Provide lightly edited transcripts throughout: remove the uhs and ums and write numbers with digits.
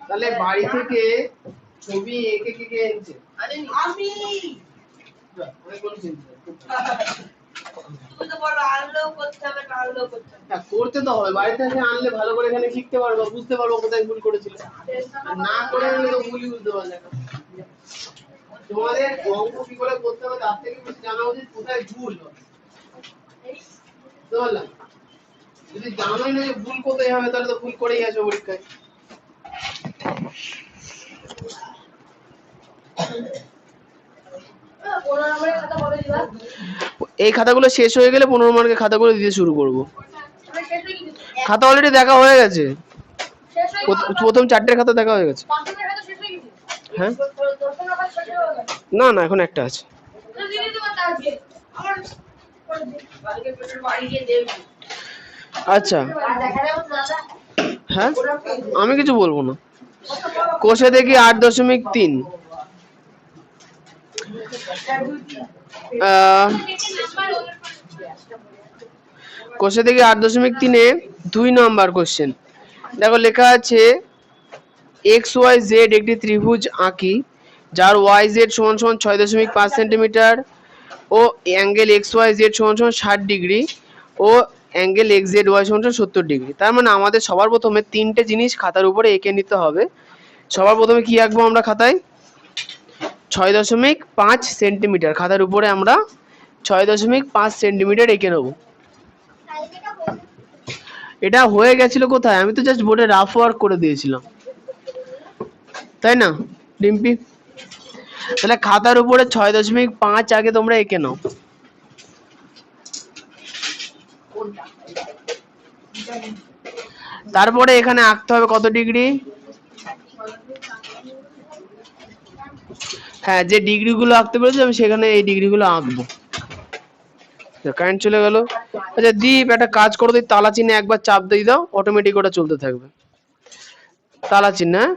তাহলে বাড়ি থেকে ছবি এঁকে কে এনেছে? আমি। করতে তো হবে, বাড়ি থেকে আনলে ভালো করে এখানে শিখতে পারবো, বুঝতে পারবো কোথায় ভুল করেছিল। না করে আনলে তো ভুলই বুঝতে পারলে না। তোমাদের অঙ্ক কি করে করতে হবে তার থেকে বেশি জানা উচিত কোথায় ভুল হবে। বললাম যদি জানোই না যে ভুল কোথায় হবে তাহলে তো ভুল করেই আসবে পরীক্ষায়। এই খাতাগুলো শেষ হয়ে গেলে 15 মার্কের খাতাগুলো দিতে শুরু করব। খাতা অলরেডি দেখা হয়ে গেছে, প্রথম 4টের খাতা দেখা হয়ে গেছে। হ্যাঁ না না এখন একটা আছে। আচ্ছা হ্যাঁ আমি কিছু বলবো না। কোষে দেখি 8.3 কোষে দেখি 8.3-এ 2 নাম্বার কোশ্চেন। দেখো লেখা আছে XYZ একটি ত্রিভুজ আঁকি যার YZ সমান সমান 6.5 সেন্টিমিটার ও অ্যাঙ্গেল XYZ সমান সমান 60 ডিগ্রি ও অ্যাঙ্গেল XZY সমান সমান 70 ডিগ্রি। তার মানে আমাদের সবার প্রথমে 3টে জিনিস খাতার উপরে এঁকে নিতে হবে। সবার প্রথমে কি আঁকবো আমরা খাতায়? 6.5 সেন্টিমিটার খাতার উপরে আমরা 6.5 সেন্টিমিটার এঁকে নেব। এটা হয়ে গেছিল কোথায়? আমি তো জাস্ট বোর্ডে রাফ ওয়ার্ক করে দিয়েছিলাম, তাই না ডিম্পি? তাহলে খাতার উপরে 6.5 আগে তোমরা এঁকে নাও। তারপরে এখানে আঁকতে হবে কত ডিগ্রি? হ্যাঁ যে ডিগ্রিগুলো আঁকতে পেরেছি আমি সেখানে এই ডিগ্রিগুলো আঁকবো। কারেন্ট চলে গেল। আচ্ছা দীপ একটা কাজ করো, তালা চিহ্নে একবার চাপ দিয়ে দাও, অটোমেটিক ওটা চলতে থাকবে। তালা চিহ্ন, হ্যাঁ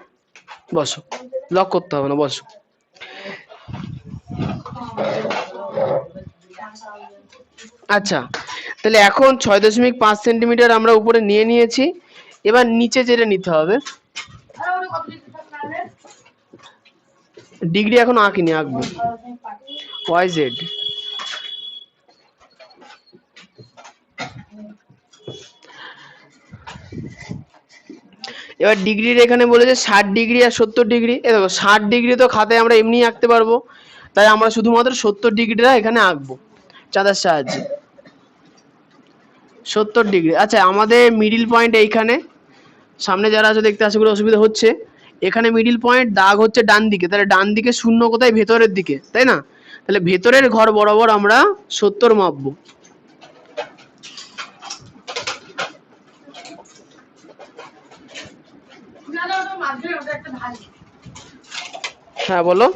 বসো, লক করতে হবে না, বসো। আচ্ছা তাহলে এখন 6.5 সেন্টিমিটার আমরা উপরে নিয়ে নিয়েছি। এবার নিচে যেটা নিতে হবে ডিগ্রি এখন আঁকিনি, আঁকবো YZ। এবার ডিগ্রির এখানে বলেছে 60 ডিগ্রি আর 70 ডিগ্রি। এ দেখো 60 ডিগ্রি তো খাতায় আমরা এমনি আঁকতে পারবো, তাই আমরা শুধুমাত্র 70 ডিগ্রিটা এখানে আঁকবো চাঁদার সাহায্যে। 70 ডিগ্রি। আচ্ছা আমাদের মিডিল পয়েন্ট এইখানে, সামনে যারা আছে দেখতে আশা করি অসুবিধা হচ্ছে। এখানে মিডিল পয়েন্ট দাগ হচ্ছে ডান দিকে, তাহলে ডান দিকে শূন্য কোথায়? ভেতরের দিকে, তাই না? তাহলে ভেতরের ঘর বরাবর আমরা 70 মাপবো। হ্যাঁ বলো।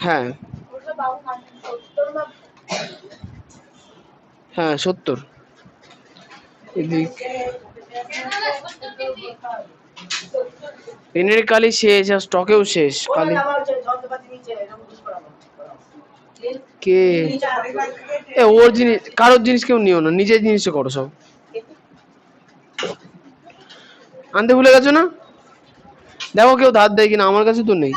হ্যাঁ হ্যাঁ 70। পেনের কালি শেষ আর স্টকেও শেষ কালি। কে ওর জিনিস কারোর জিনিস কেউ নিও না, নিজের জিনিসে করো সব। আনতে ভুলে গেছো না? দেখো কেউ ধার দেয় কিনা, আমার কাছে তো নেই।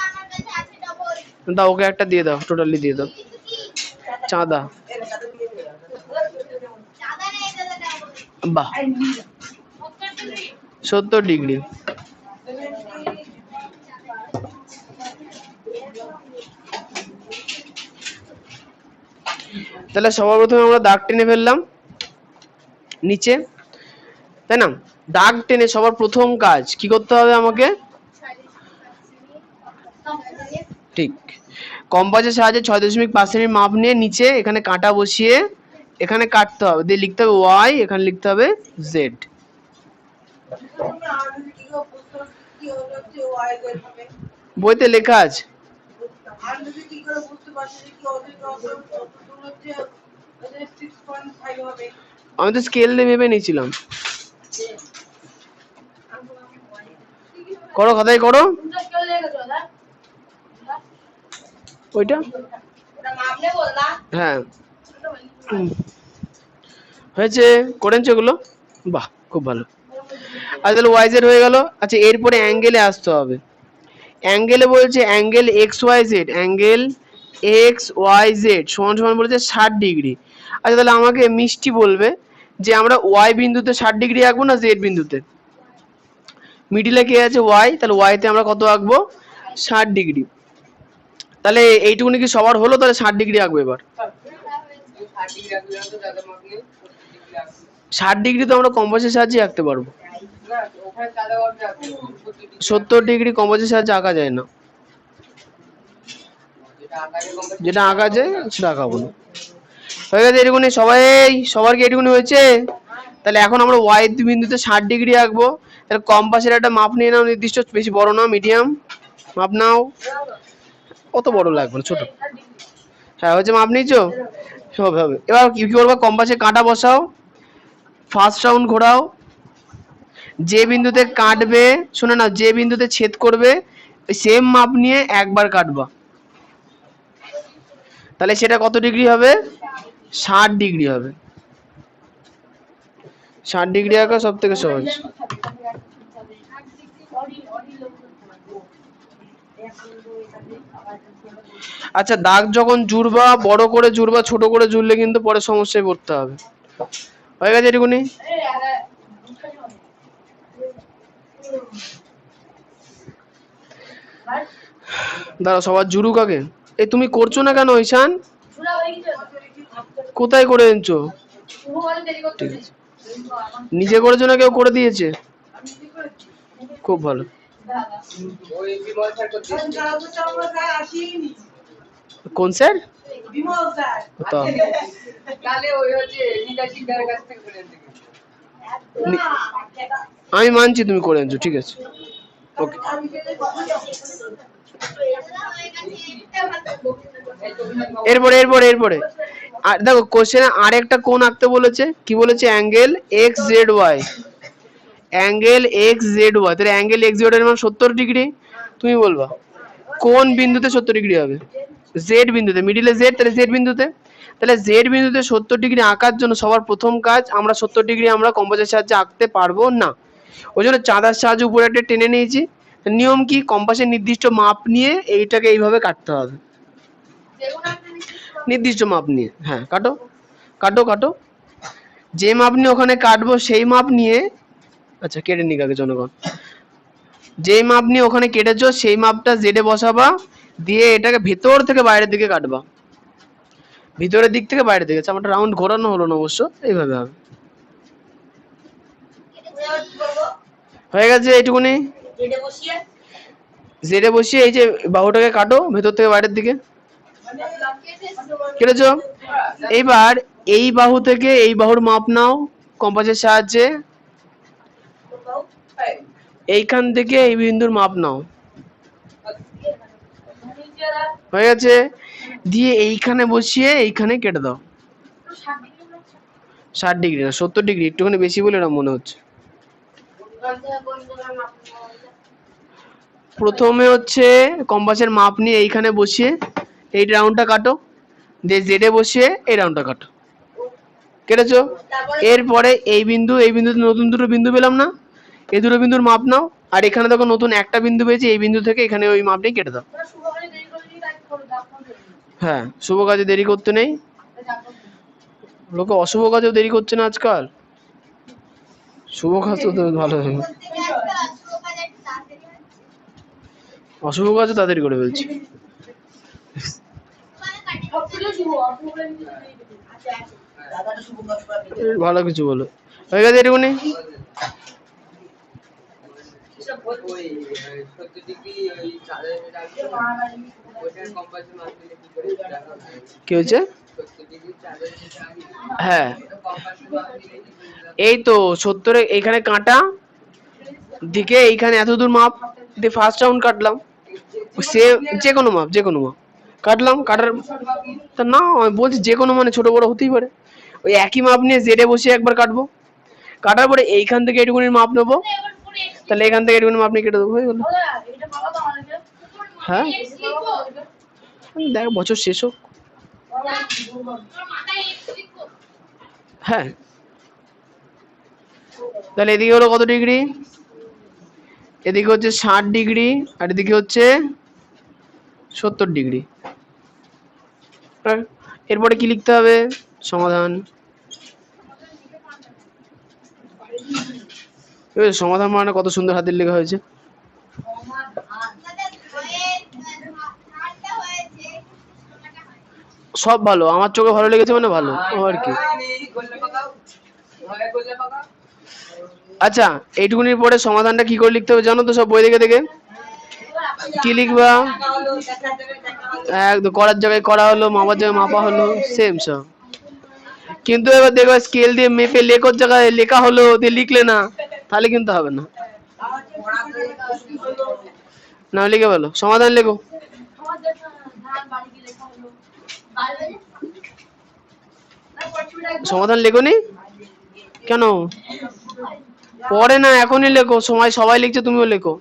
দাও ওকে একটা দিয়ে দাও, টোটালি দিয়ে দাও চাঁদা। বাহ 70 ডিগ্রি। তাহলে সবার প্রথমে আমরা দাগ টেনে ফেললাম নিচে, তাই না? দাগ টেনে সবার প্রথম কাজ কি করতে হবে আমাকে? ঠিক, কম্পাসের সাহায্যে 6.5 সেন্টিমিটার মাপ নিয়ে নিচে এখানে কাঁটা বসিয়ে এখানে কাটতে হবে, দিয়ে লিখতে হবে Y, এখানে লিখতে হবে Z। বইতে লেখা আছে। আমি তো স্কেল দিয়ে ভেবে নিয়েছিলাম। করো, খাতায় করো ওইটা। হ্যাঁ হয়েছে, করেছো এগুলো? বাহ, খুব ভালো। আচ্ছা তাহলে ওয়াই জেড হয়ে গেল। আচ্ছা এরপরে অ্যাঙ্গেলে আসতে হবে। অ্যাঙ্গেলে বলছে angle X Y Z, angle X Y Z সমান সমান বলেছে 60°। আচ্ছা তাহলে আমাকে মিষ্টি বলবে যে আমরা ওয়াই বিন্দুতে 60° আঁকবো না জেড বিন্দুতে? মিডিলে কে আছে? ওয়াই, তাহলে ওয়াইতে আমরা কত আঁকবো? 60°। তাহলে এইটুকুনি কি সবার হলো? তাহলে 60° আঁকবো এবার। 60° তো আমরা কম্পাসের সাহায্যে আঁকতে পারবো। 70° কম্পাসের সাহায্যে আঁকা যায় না। যেটা আঁকা যায় সেটা আঁকাবো না। হয়ে গেছে এটুকুনি? সবার কি এটুকুনি হয়েছে? তাহলে এখন আমরা ওয়াই বিন্দুতে 60° আঁকবো। তাহলে কম্পাসের একটা মাপ নিয়ে নাও নির্দিষ্ট, বেশি বড় না, মিডিয়াম মাপ নাও। অত বড় লাগবে না, ছোট। হ্যাঁ হয়েছে, মাপ নিয়েছো? হবে হবে। এবার কি করবো? কম্পাসে কাঁটা বসাও, ফার্স্ট রাউন্ড ঘোরাও। যে বিন্দুতে কাটবে, শুনে না, যে বিন্দুতে ছেদ করবে সেম মাপ নিয়ে একবার কাটবা। তাহলে সেটা কত ডিগ্রি হবে? 60° হবে। 60° আঁকা সব থেকে সহজ। আচ্ছা দাগ যখন জুড়বা, বড় করে জুড়বা, ছোট করে জুড়লে কিন্তু পরে সমস্যায় পড়তে হবে। হয়ে গেছে এটুকুনি? দাঁড়াও সবার জুড়ুক আগে। এই তুমি করছো না কেন ঈশান? কোথায় করে এনেছো? নিজে করেছো না কেউ করে দিয়েছে? খুব ভালো। কোন স্যার? আমি মানছি তুমি করে এনেছো, ঠিক আছে, ওকে। এরপরে এরপরে এরপরে আর দেখো কোশ্চেনে আরেকটা কোণ আঁকতে বলেছে। কি বলেছে? Angle X Z Y, angle X Z Y. তাহলে অ্যাঙ্গেল এক্স জেড এর মান 70°। তুমি বলবা কোন বিন্দুতে 70° হবে? জেড বিন্দুতে, মিডিলে জেড, তাহলে জেড বিন্দুতে। তাহলে জেড বিন্দুতে 70° আঁকার জন্য সবার প্রথম কাজ, আমরা 70° আমরা কম্পাসের সাহায্যে আঁকতে পারবো না। ওই জন্য চাঁদার সাহায্যে উপরে একটা টেনে নিয়েছি। নিয়ম কি? কম্পাসের নির্দিষ্ট মাপ নিয়ে এইটাকে এইভাবে কাটতে হবে, নির্দিষ্ট মাপ নিয়ে। হ্যাঁ কাটো কাটো কাটো, যে মাপ নিয়ে ওখানে কাটবো সেই মাপ নিয়ে। আচ্ছা কেটে নিক আগে জনগণ। যেই মাপ নিয়ে ওখানে কেটেছো সেই মাপটা জেডে বসাবা, দিয়ে এটাকে ভেতর থেকে বাইরের দিকে কাটবা, ভিতরের দিক থেকে বাইরের দিকে। আমার রাউন্ড ঘোরানো হলো না অবশ্য, এইভাবে হবে। হয়ে গেছে এইটুকুনি। জেডে বসিয়ে এই যে বাহুটাকে কাটো ভেতর থেকে বাইরের দিকে, কেটেছো। এইবার এই বাহু থেকে এই বাহুর মাপ নাও কম্পাসের সাহায্যে, এইখান থেকে এই বিন্দুর মাপ নাও। হয়ে গেছে। দিয়ে এইখানে বসিয়ে এইখানে কেটে দাও। 60° না 70°, একটুখানি বেশি বলে এরকম মনে হচ্ছে। প্রথমে হচ্ছে কম্পাসের মাপ নিয়ে এইখানে বসিয়ে এই রাউন্ডটা কাটো, দিয়ে জেডে বসিয়ে এই রাউন্ডটা কাটো, কেটেছো। এরপরে এই বিন্দুতে নতুন দুটো বিন্দু পেলাম না, এই দুটো বিন্দুর মাপ নাও। আর এখানে দেখো নতুন একটা বিন্দু পেয়েছি, এই বিন্দু থেকে এখানে ওই মাপটাই কেটে দাও। হ্যাঁ শুভ কাজে দেরি করতে নেই, লোকে অশুভ কাজেও দেরি করছে না আজকাল, শুভ কাজ তো ভালো, অশুভ কাজও তাড়াতাড়ি করে ফেলছি। ভালো কিছু বলো। হয়ে গেছে এটুকুনি? কি হয়েছে? হ্যাঁ এই তো 70 এইখানে কাটা দিকে এইখানে এত দূর মাপ দিয়ে ফার্স্ট রাউন্ড কাটলাম, সে যে কোনো মাপ কাটলাম। কাটার তা না আমি বলছি যে কোনো মানে ছোট বড় হতেই পারে। ওই একই মাপ নিয়ে জেডে বসিয়ে একবার কাটবো, কাটার পরে এইখান থেকে এইটুকুনির মাপ নেবো, তাহলে এখান থেকে এইটুকুনি মাপ নিয়ে কেটে দেবো, হয়ে গেল। হ্যাঁ দেখ বছর শেষ হোক। হ্যাঁ তাহলে এদিকে হলো কত ডিগ্রি, এদিকে হচ্ছে 60 ডিগ্রি আর এদিকে হচ্ছে 70 ডিগ্রি। এরপরে কি লিখতে হবে, সমাধান। সমাধান মানে কত সুন্দর হাতের লেখা হয়েছে। সব ভালো, আমার চোখে ভালো লেগেছে মানে ভালো, আর কি। আচ্ছা এইটুকুনির পরে সমাধানটা কি করে লিখতে হবে জানো তো, সব বই দেখে দেখে। কি লিখবা, একদম করার জায়গায় করা হলো, মাপার জায়গায় মাপা হলো, সেম সব। কিন্তু এবার দেখো স্কেল দিয়ে মেপে লেখার জায়গায় লেখা হলো, দিয়ে লিখলে না, তাহলে কিন্তু হবে না। না লিখে বলো সমাধান লেখো। সমাধান লেখোনি কেন, পরে না এখনই লেখো, সময় সবাই লিখছে তুমিও লেখো,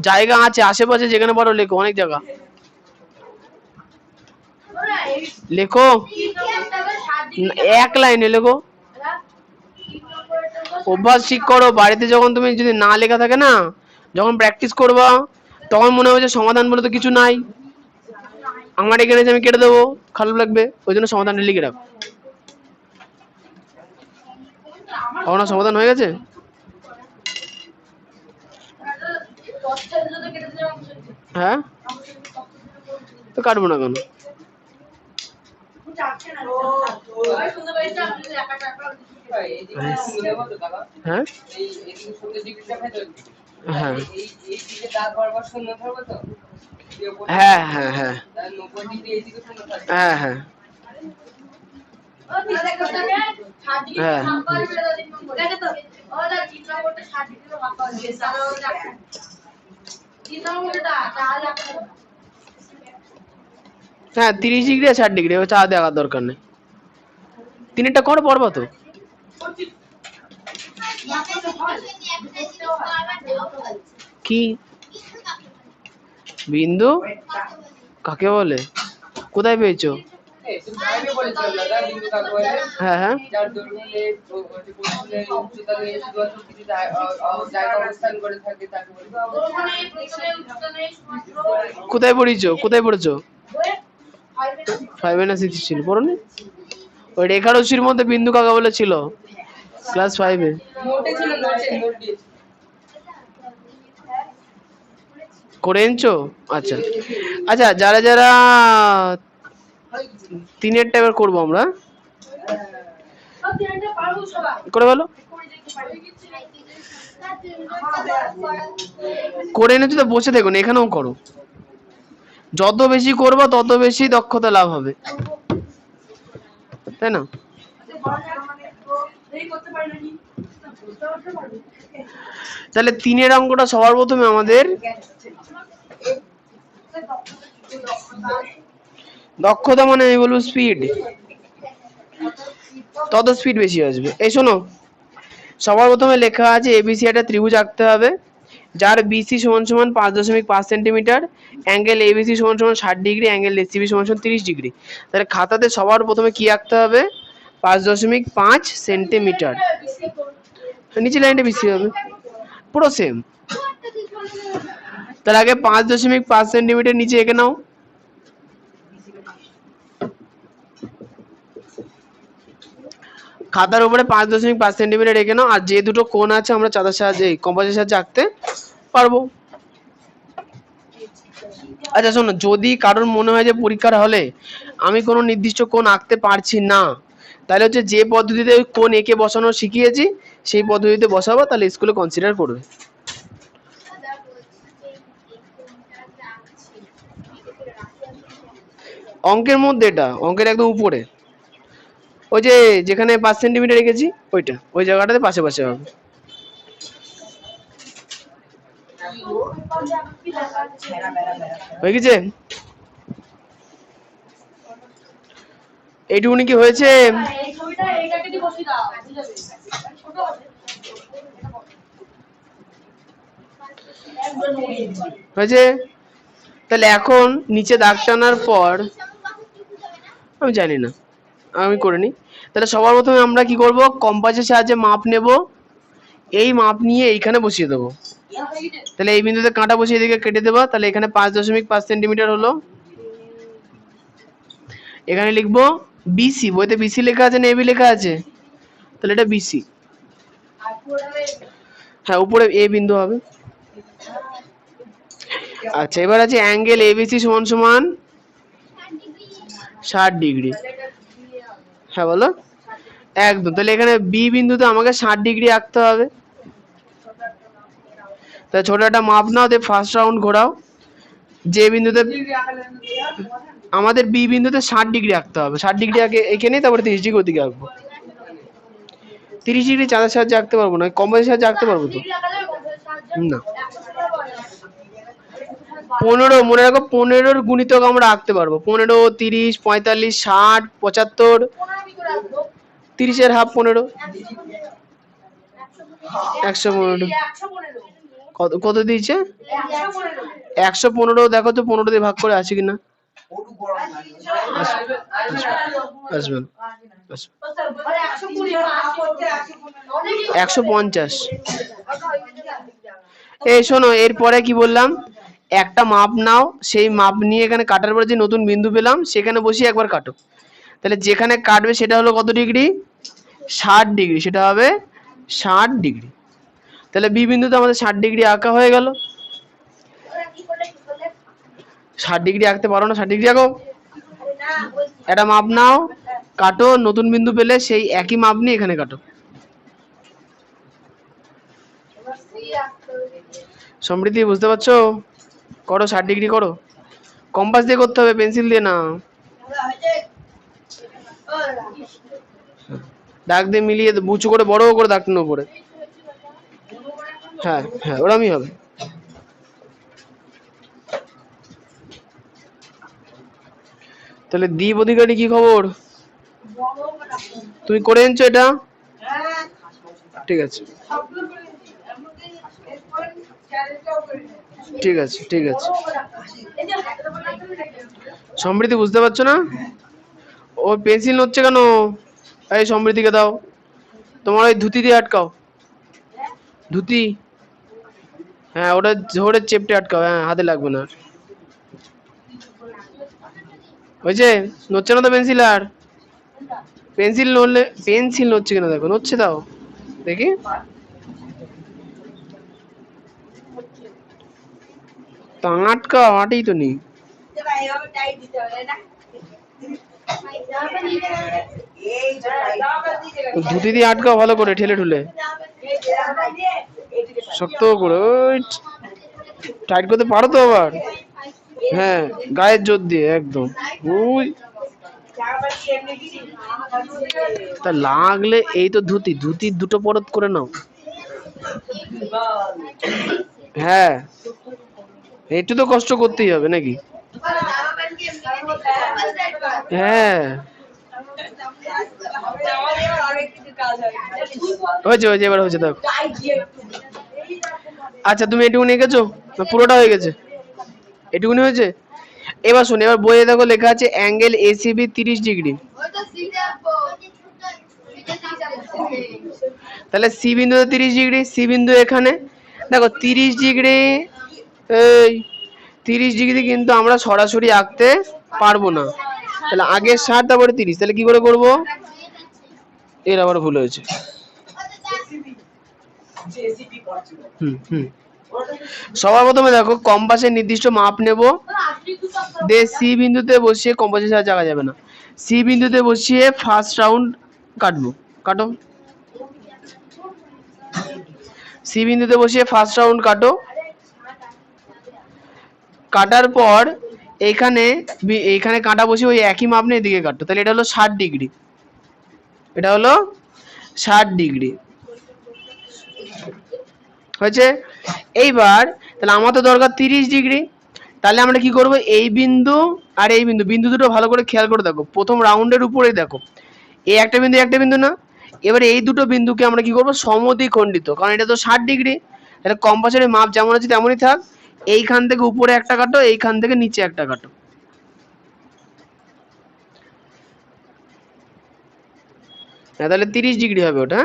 জায়গা আছে আশেপাশে যেখানে পারো লেখো, অনেক জায়গা লেখো, এক লাইনে লেখো। অভ্যাস ঠিক করো, বাড়িতে যখন তুমি যদি না লেখা থাকে না, যখন প্র্যাকটিস করবা তখন মনে হবে যে সমাধান বলে তো কিছু নাই, আমার এখানে আমি কেটে দেবো, খারাপ লাগবে, ওই জন্য সমাধানটা লিখে রাখো। না সমাধান হয়ে গেছে, হ্যাঁ তো কাটবো না কেন, হ্যাঁ হ্যাঁ হ্যাঁ হ্যাঁ হ্যাঁ হ্যাঁ হ্যাঁ হ্যাঁ 30 ডিগ্রি আর 60 ডিগ্রি চা দেওয়ার দরকার নেই, তিনটা করো পড়বো তো। কি বিন্দু কাকে বলে, কোথায় পেয়েছো? হ্যাঁ হ্যাঁ কোথায় পড়িছো, কোথায় পড়েছো? 5 না 6 ছিল, পড়োনি? ওই রেখার রশ্মির মধ্যে বিন্দু কাকে বলে ছিল ক্লাস 5 এ, করে এনেছো? আচ্ছা আচ্ছা, যারা যারা তিনেরটা এবার করবো আমরা, করে বলো করে এনেছো তো বসে দেখো, এখানেও করো, যত বেশি করবো তত বেশি দক্ষতা লাভ হবে, তাই না? তাহলে তিনের অঙ্কটা সবার প্রথমে আমাদের দক্ষতা মানে আমি বলবো স্পিড, তত স্পিড বেশি আসবে। এই শোনো, সবার প্রথমে লেখা আছে এবিসি একটা ত্রিভুজ আঁকতে হবে, যার বিসি সমান সমান 5.5 সেন্টিমিটার, অ্যাঙ্গেল এবিসি সমান সমান 60 ডিগ্রি, অ্যাঙ্গেল এসিবি সমান সমান 30 ডিগ্রি। তাহলে খাতাতে সবার প্রথমে কি আঁকতে হবে, 5.5 সেন্টিমিটার, নিচে লাইনটা বেশি হবে, পুরো সেম। তার আগে 5.5 সেন্টিমিটার নিচে এঁকে নাও, খাতার উপরে 5.5 সেন্টিমিটার রেখে নাও, আর যে দুটো কোণ আছে আমরা চাঁদার সাহায্যে কম্পাসের সাহায্যে আঁকতে পারবো। আচ্ছা শোনো, যদি কারোর মনে হয় যে পরীক্ষার হলে আমি কোনো নির্দিষ্ট কোণ আঁকতে পারছি না, তাহলে হচ্ছে যে পদ্ধতিতে কোণ এঁকে বসানো শিখিয়েছি সেই পদ্ধতিতে বসাবো, তাহলে স্কুলে কনসিডার করবে। অঙ্কের মধ্যে এটা, অঙ্কের একদম উপরে, ওই যে যেখানে 5 সেন্টিমিটার রেখেছি ওইটা, ওই জায়গাটাতে পাশে পাশে হবে। হয়ে গেছে? এইটুকুনি কি হয়েছে? হয়েছে? তাহলে এখন নিচে দাগ টানার পর আমি জানি না, আমি করে নিই। তাহলে সবার প্রথমে আমরা কি করব, কম্পাসের সাহায্যে মাপ নেব, এই মাপ নিয়ে এইখানে বসিয়ে দেবো। তাহলে এই বিন্দুতে কাঁটা বসিয়ে দিকে কেটে দেবো। তাহলে এখানে 5.5 সেন্টিমিটার হলো। এখানে লিখবো বিসি, বইতে বিসি লেখা আছে না এবি লেখা আছে? তাহলে এটা বিসি। হ্যাঁ, উপরে এ বিন্দু হবে। আচ্ছা, এবার আছে অ্যাঙ্গেল এবিসি সমান সমান 60 ডিগ্রি। হ্যাঁ বলো, একদম। তাহলে এখানে বি বিন্দুতে আমাকে 60 ডিগ্রি আঁকতে হবে। তাহলে ছোট একটা মাপ নাও, দিয়ে ফার্স্ট রাউন্ড ঘোরাও। যে বিন্দুতে আমাদের বি বিন্দুতে 60 ডিগ্রি আঁকতে হবে, 60 ডিগ্রি আগে এখানে, তারপরে 30 ডিগ্রি ওদিকে আঁকবো। 30 ডিগ্রি চাঁদের সাহায্যে আঁকতে পারবো না, কম্পাসের সাহায্যে আঁকতে পারবো তো? না। 15, মনে রাখো 15-র গুণিতক আমরা আঁকতে পারবো। 15, 30, 45, 60, 75। 30-এর হাফ 15, 115। কত কত দিয়েছে? 115। দেখো তো 15 দিয়ে ভাগ করে আছে কিনা। আসবে 150। এই শোনো, এরপরে কি বললাম, একটা মাপ নাও, সেই মাপ নিয়ে এখানে কাটার পরে যে নতুন বিন্দু পেলাম সেখানে বসিয়ে একবার কাটো। তাহলে যেখানে কাটবে সেটা হলো কত ডিগ্রি? 60 ডিগ্রি। সেটা হবে 60 ডিগ্রি। তাহলে বি বিন্দুতে আমাদের 60 ডিগ্রি আঁকা হয়ে গেল। 60 ডিগ্রি আঁকতে পারো না? 60 ডিগ্রি আঁকো। একটা মাপ নাও, কাটো, নতুন বিন্দু পেলে সেই একই মাপ নিয়ে এখানে কাটো। সমৃদ্ধি, বুঝতে পারছো? করো, 60 ডিগ্রি করো। কম্পাস দিয়ে করতে হবে, পেন্সিল দিয়ে না। দাগ দিয়ে মিলিয়ে উঁচু করে বড় করে দাগ টেনে উপরে। হ্যাঁ হ্যাঁ, ওরমই হবে। তাহলে দীপ অধিকারী কি খবর? তুমি করে এনেছো এটা? ঠিক আছে ঠিক আছে ঠিক আছে। সমৃদ্ধি, বুঝতে পারছো না? ও পেন্সিল নড়ছে কেন? এই সমৃদ্ধিকে দাও, তোমার ওই ধুতি দিয়ে আটকাও। ধুতি, হ্যাঁ ওটা ধরে চেপটে আটকাও, হ্যাঁ হাতে লাগবে না। হয়েছে? নড়ছে না তো পেন্সিল? আর পেন্সিল নড়লে, পেন্সিল নড়ছে কেন দেখো, নড়ছে দাও দেখি। তা আটকাও, আটেই তো নেই। ধুতি দিয়ে আটকাও ভালো করে, ঠেলে ঠুলে শক্ত করে। ওই টাইট করতে পারো তো আবার? হ্যাঁ, গায়ের জোর দিয়ে একদম। ওই তা লাগলে, এই তো ধুতি, ধুতির দুটো পরত করে নাও। হ্যাঁ, একটু তো কষ্ট করতেই হবে নাকি? হ্যাঁ, হয়েছে হয়েছে, এবার হয়েছে দেখো। আচ্ছা, তুমি এটুকুনি এঁকেছো না পুরোটা হয়ে গেছে? এটুকুনি হয়েছে। এবার শোনো, এবার বইয়ে দেখো লেখা আছে অ্যাঙ্গেল এসিবি 30 ডিগ্রি। তাহলে সি বিন্দুতে 30 ডিগ্রি, সি বিন্দু এখানে। দেখো 30 ডিগ্রি, এই 30 ডিগ্রি কিন্তু আমরা সরাসরি আঁকতে পারবো না। তাহলে আগে 60, তারপরে 30। তাহলে কি করে করবো? এর আবার ভুল হয়েছে। হুম হুম। সবার প্রথমে দেখো, কম্পাসের নির্দিষ্ট মাপ নেব, দিয়ে সি বিন্দুতে বসিয়ে, কম্পাসের সাহায্যে আঁকা যাবে না, সি বিন্দুতে বসিয়ে ফার্স্ট রাউন্ড কাটবো। কাটো, সি বিন্দুতে বসিয়ে ফার্স্ট রাউন্ড কাটো। কাটার পর এইখানে, এইখানে কাটা বসিয়ে ওই একই মাপ নিয়ে এদিকে কাটো। তাহলে এটা হলো 60 ডিগ্রি। এটা হলো 60 ডিগ্রি। হয়েছে? এইবার তাহলে আমার তো দরকার 30 ডিগ্রি। তাহলে আমরা কি করব, এই বিন্দু আর এই বিন্দু, বিন্দু দুটো ভালো করে খেয়াল করে দেখো, প্রথম রাউন্ডের উপরেই দেখো, এই একটা বিন্দু একটা বিন্দু না। এবারে এই দুটো বিন্দুকে আমরা কি করব, সমদ্বিখণ্ডিত, কারণ এটা তো 60 ডিগ্রি। তাহলে কম্পাসের মাপ যেমন আছে তেমনই থাক, এইখান থেকে উপরে একটা কাটো, এইখান থেকে নিচে একটা কাটো। হ্যাঁ তাহলে 30 ডিগ্রি হবে ওটা।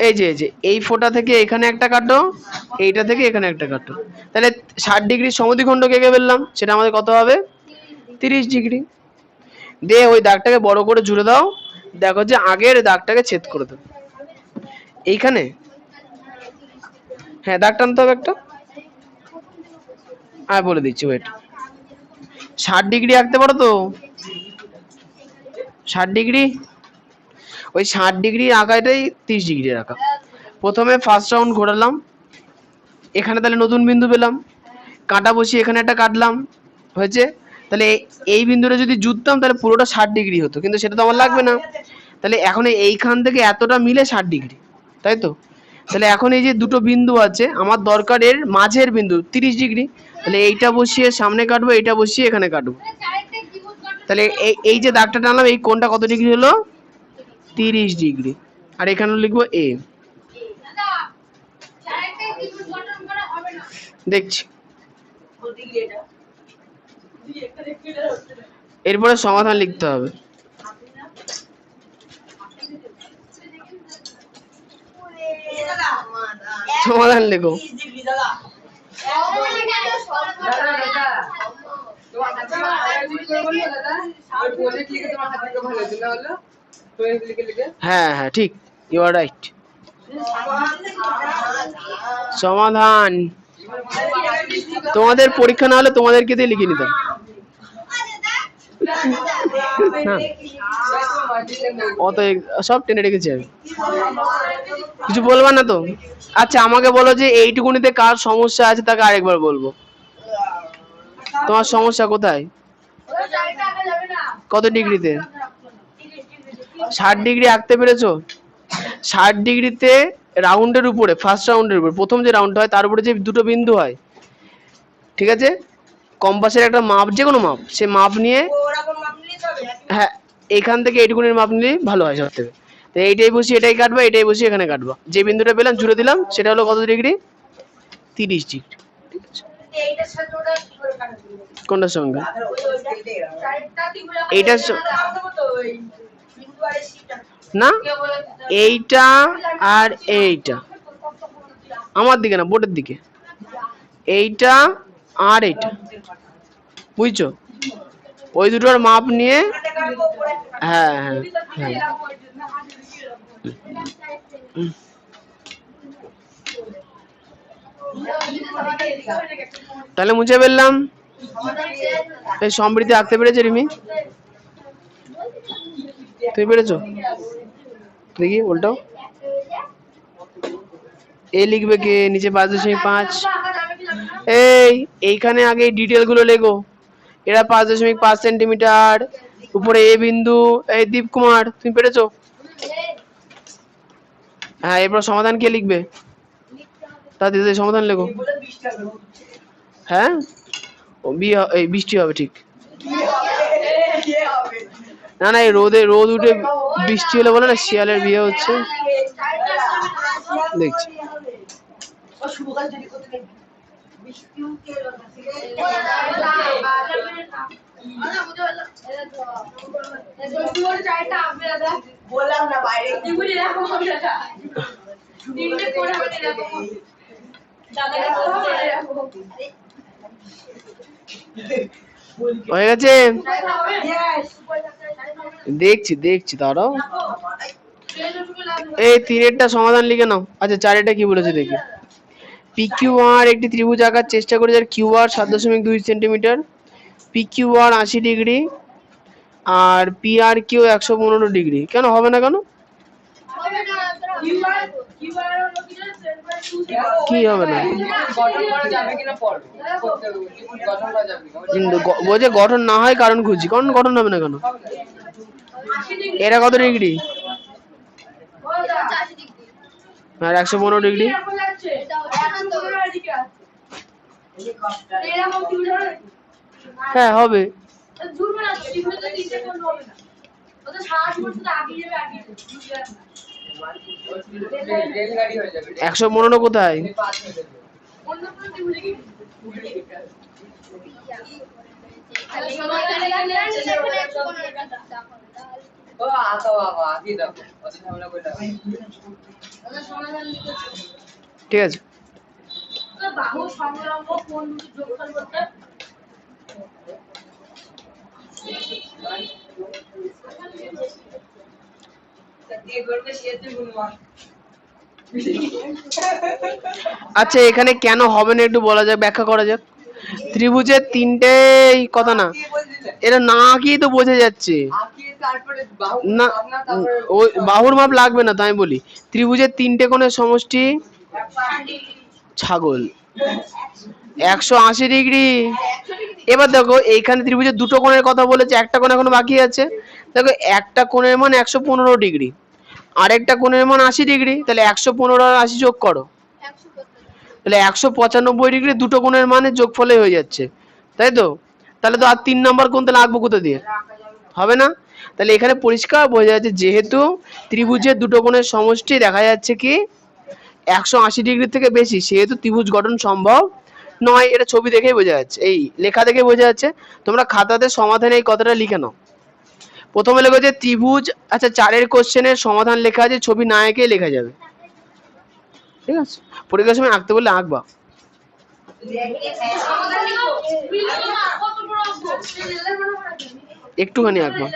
এই যে এই ফোঁটা থেকে এখানে একটা কাটো, এইটা থেকে এখানে একটা কাটো, তাহলে 60 ডিগ্রি সমদ্বিখণ্ডক এঁকে ফেললাম, সেটা আমাদের কত হবে 30 ডিগ্রি। দিয়ে ওই দাগটাকে বড় করে জুড়ে দাও, দেখো যে আগের দাগটাকে ছেদ করে দাও এইখানে। হ্যাঁ দাগ টানতে হবে একটা, আর বলে দিচ্ছি ওয়েট। 60 ডিগ্রি আঁকতে পারো তো? 60 ডিগ্রি, ওই 60 ডিগ্রি আঁকাটাই 30 ডিগ্রি আঁকা। প্রথমে ফার্স্ট রাউন্ড ঘোরালাম, এখানে তাহলে নতুন বিন্দু পেলাম, কাটা বসিয়ে এখানে একটা কাটলাম, হয়েছে। তাহলে এই বিন্দুটা যদি জুড়তাম তাহলে পুরোটা 60 ডিগ্রি হতো, কিন্তু সেটা তো আমার লাগবে না। তাহলে এখন এইখান থেকে এতটা মিলে 60 ডিগ্রি, তাই তো? তাহলে এখন এই যে দুটো বিন্দু আছে আমার দরকার, এর মাঝের বিন্দু 30 ডিগ্রি। তাহলে এইটা বসিয়ে সামনে কাটবো, এইটা বসিয়ে এখানে কাটবো। তাহলে এই যে দাগটা টানলাম, এই কোণটা কত ডিগ্রি হলো 30 ডিগ্রি। আর এখানে লিখবো এ। দেখছি এরপরে সমাধান লিখতে হবে। সমাধান লেখো। হ্যাঁ হ্যাঁ ঠিক, ইউ আর রাইট। সমাধান তোমাদের পরীক্ষা না হলে তোমাদেরকে দিয়ে লিখে নিতাম। অত সব টেনে রেখেছি আমি, কিছু বলবা না তো? আচ্ছা আমাকে বলো যে এইটুকুনিতে কার সমস্যা আছে, তাকে আরেকবার বলবো। তোমার সমস্যা কোথায়? কত ডিগ্রিতে? 60 ডিগ্রি আঁকতে পেরেছো? 60 ডিগ্রিতে রাউন্ডের উপরে, ফার্স্ট রাউন্ডের উপরে, প্রথম যে রাউন্ড হয় তার উপরে যে দুটো বিন্দু হয়, ঠিক আছে, কম্পাসের একটা মাপ, যে কোনো মাপ, সে মাপ নিয়ে, হ্যাঁ এখান থেকে এইটুকুনির মাপ নিলে ভালো হয় সব থেকে। তো এইটাই বসি এটাই কাটবা, এটাই বসি এখানে কাটবা, যে বিন্দুটা পেলাম জুড়ে দিলাম, সেটা হলো কত ডিগ্রি 30 ডিগ্রি। ঠিক আছে, কোনটার সঙ্গে? এইটার না, এইটা আর এইটা, আমার দিকে না বোর্ডের দিকে, এইটা আর এইটা, বুঝছো? ওই দুটোর মাপ নিয়ে, হ্যাঁ হ্যাঁ হ্যাঁ। তাহলে মুছে ফেললাম। এই সমৃদ্ধি আঁকতে পেরেছে রিমি? তুমি পেরেছো? দেখি উল্টাও। এ লিখবে কে নিচে 5.5? এইখানে আগে ডিটেল গুলো লেখো। এরা 5.5 সেন্টিমিটার, উপরে এ বিন্দু। এই দীপ কুমার তুমি পেরেছো? হ্যাঁ এরপর সমাধান কে লিখবে? তাদের সমাধান লেখো। হ্যাঁ এই বৃষ্টি হবে ঠিক। না না এই রোদ উঠে বৃষ্টি হলে বলে না শিয়ালের বিয়ে হচ্ছে। দেখছি হয়ে গেছে, দেখছি দাঁড়াও। এই 3-এরটা সমাধান লিখে নাও। আচ্ছা 4-এটা কি বলেছে দেখি। PQR একটি ত্রিভুজ আঁকার চেষ্টা করে, যার QR 7.2 সেন্টিমিটার, PQR 80 ডিগ্রি আর PRQ 115 ডিগ্রি। কেন হবে না? কেন কি হবে না? বলছে গঠন না হয় কারণ খুঁজি, কারণ গঠন হবে না কেন? এরা কত ডিগ্রি? আর 115 ডিগ্রি। হ্যাঁ হবে। 115 কোথায়? ঠিক আছে, আচ্ছা এখানে কেন হবে না একটু বলা যাক, ব্যাখ্যা করা যাক। ত্রিভুজের তিনটে কথা না, এটা না কি তো বোঝা যাচ্ছে না, ওই বাহুর মাপ লাগবে না, তাই বলি ত্রিভুজের তিনটে কোণের সমষ্টি ছাগল 180 ডিগ্রি। এবার দেখো এইখানে ত্রিভুজের দুটো কোণের কথা বলেছে, একটা কোণ এখনো বাকি আছে। দেখো একটা কোণের মান 115 ডিগ্রি, আরেকটা কোণের মান 80 ডিগ্রি, তাহলে 115 আর 80 যোগ করো, তাহলে 195 ডিগ্রি দুটো কোণের মানে যোগফলে হয়ে যাচ্ছে, তাই তো? তাহলে তো আর 3 নম্বর কোণ তাহলে আঁকবো কোথা দিয়ে? হবে না। তাহলে এখানে পরিষ্কার বোঝা যাচ্ছে যেহেতু ত্রিভুজের দুটো কোণের সমষ্টি দেখা যাচ্ছে কি 180 ডিগ্রি থেকে বেশি, সেহেতু ত্রিভুজ গঠন সম্ভব নয়। এটা ছবি দেখেই বোঝা যাচ্ছে, এই লেখা দেখে বোঝা যাচ্ছে। তোমরা খাতাতে সমাধানে এই কথাটা লিখে নাও। প্রথমে লেখো যে ত্রিভুজ, আচ্ছা 4-এর কোশ্চেনের সমাধান লেখা আছে, ছবি না এঁকেই লেখা যাবে, ঠিক আছে? পরীক্ষার সময় আঁকতে বললে আঁকবা। একটুখানি আঁকবা।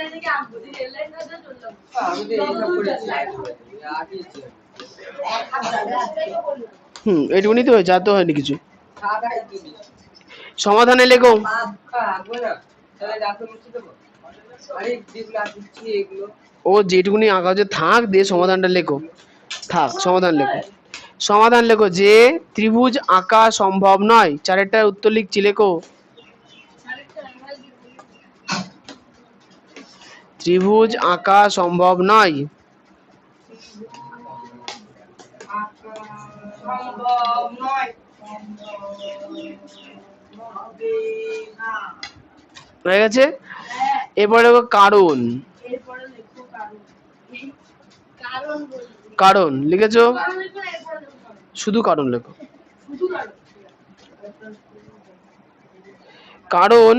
এইটুকুনি তো যা তো হয়নি কিছু। সমাধানে লেখো। ও যেটুকুনি আঁকা হচ্ছে থাক, দিয়ে সমাধানটা লেখো, থাক সমাধান লেখো। সমাধান লেখো যে ত্রিভুজ আঁকা সম্ভব নয়, 4-এরটার উত্তর লিখছি, লেখো ত্রিভুজ আঁকা সম্ভব নয়। হয়ে গেছে। এরপরে লেখো কারণ। কারণ লিখেছো, শুধু কারণ লেখো। কারণ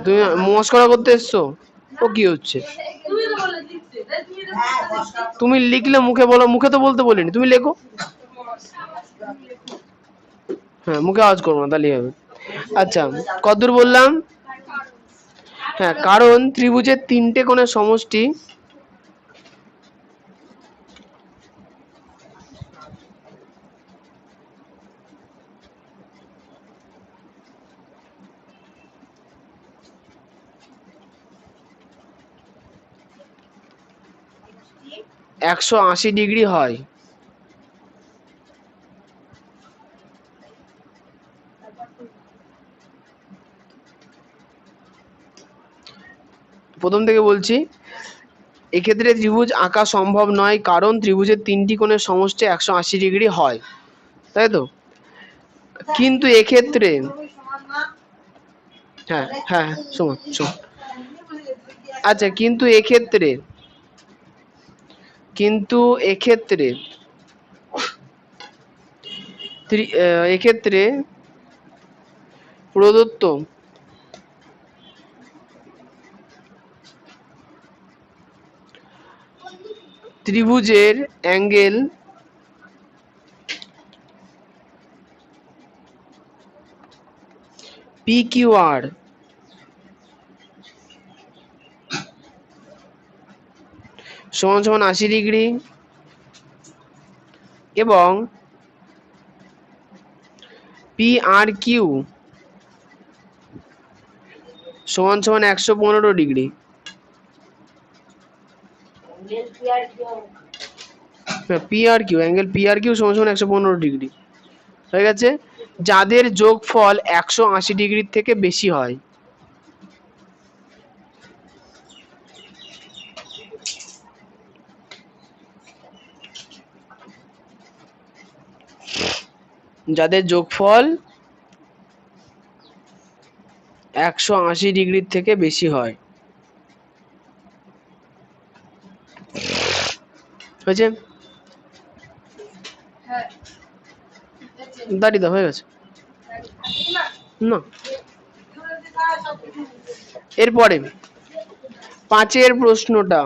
তুমি মস্করা করতে এসছো, ও কি হচ্ছে? তুমি লিখলে মুখে বলো, মুখে তো বলতে বলিনি, তুমি লেখো। হ্যাঁ মুখে আওয়াজ করবো না, তাহলে হবে। আচ্ছা কতদূর বললাম? হ্যাঁ, কারণ ত্রিভুজের তিনটে কোণের সমষ্টি একশো 80 ডিগ্রি হয়। প্রথম থেকে বলছি, এক্ষেত্রে ত্রিভুজ আঁকা সম্ভব নয় কারণ ত্রিভুজের তিনটি কোণের সমষ্টি 180 ডিগ্রি হয়, তাই তো? কিন্তু এক্ষেত্রে হ্যাঁ হ্যাঁ শোন শোন, আচ্ছা কিন্তু এক্ষেত্রে এক্ষেত্রে প্রদত্ত ত্রিভুজের অ্যাঙ্গেল PQR সমান সমান 80 ডিগ্রি এবং PRQ সমান সমান 115 ডিগ্রি। PRQ অ্যাঙ্গেল PRQ সমান সমান 115 ডিগ্রি হয়ে গেছে, যাদের যোগফল 180 ডিগ্রির থেকে বেশি হয়। যাদের যোগফল 180 ডিগ্রির থেকে বেশি হয়। হয়েছে? দাঁড়িয়ে দাও, হয়ে গেছে না। এরপরে 5 প্রশ্নটা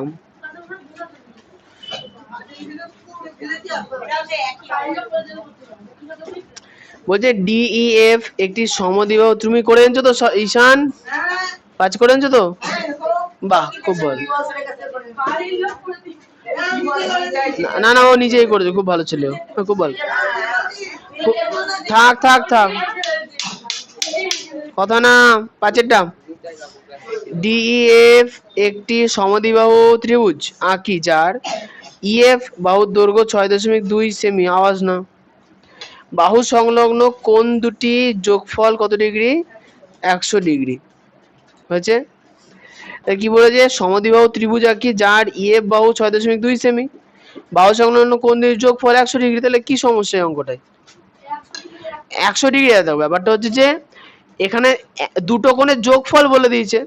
বলছে DEF একটি সমদ্বিবাহু। তুমি করে এনেছো তো ঈশান? 5 করে এনেছো তো? বাহ, খুব ভালো। না না, ও নিজেই করেছে, খুব ভালো ছিল, খুব ভালো। থাক থাক থাক, কথা না। 5টা DEF একটি সমদ্বিবাহু ত্রিভুজ আঁকি যার EF বাহুর দৈর্ঘ্য 6.2 সেমি। আওয়াজ না। বাহু সংলগ্ন কোণ দুটি যোগফল কত ডিগ্রি? 100 ডিগ্রি। হয়েছে? কি বলেছে? সমদ্বিবাহু ত্রিভুজ আঁকি যার EF বাহু 6.2 সেমি, বাহু সংলগ্ন কোণ দুটির যোগফল 100 ডিগ্রি। তাহলে কি সমস্যা এই অঙ্কটায়? 100 ডিগ্রি। দেখো ব্যাপারটা হচ্ছে যে এখানে দুটো কোণের যোগফল বলে দিয়েছে।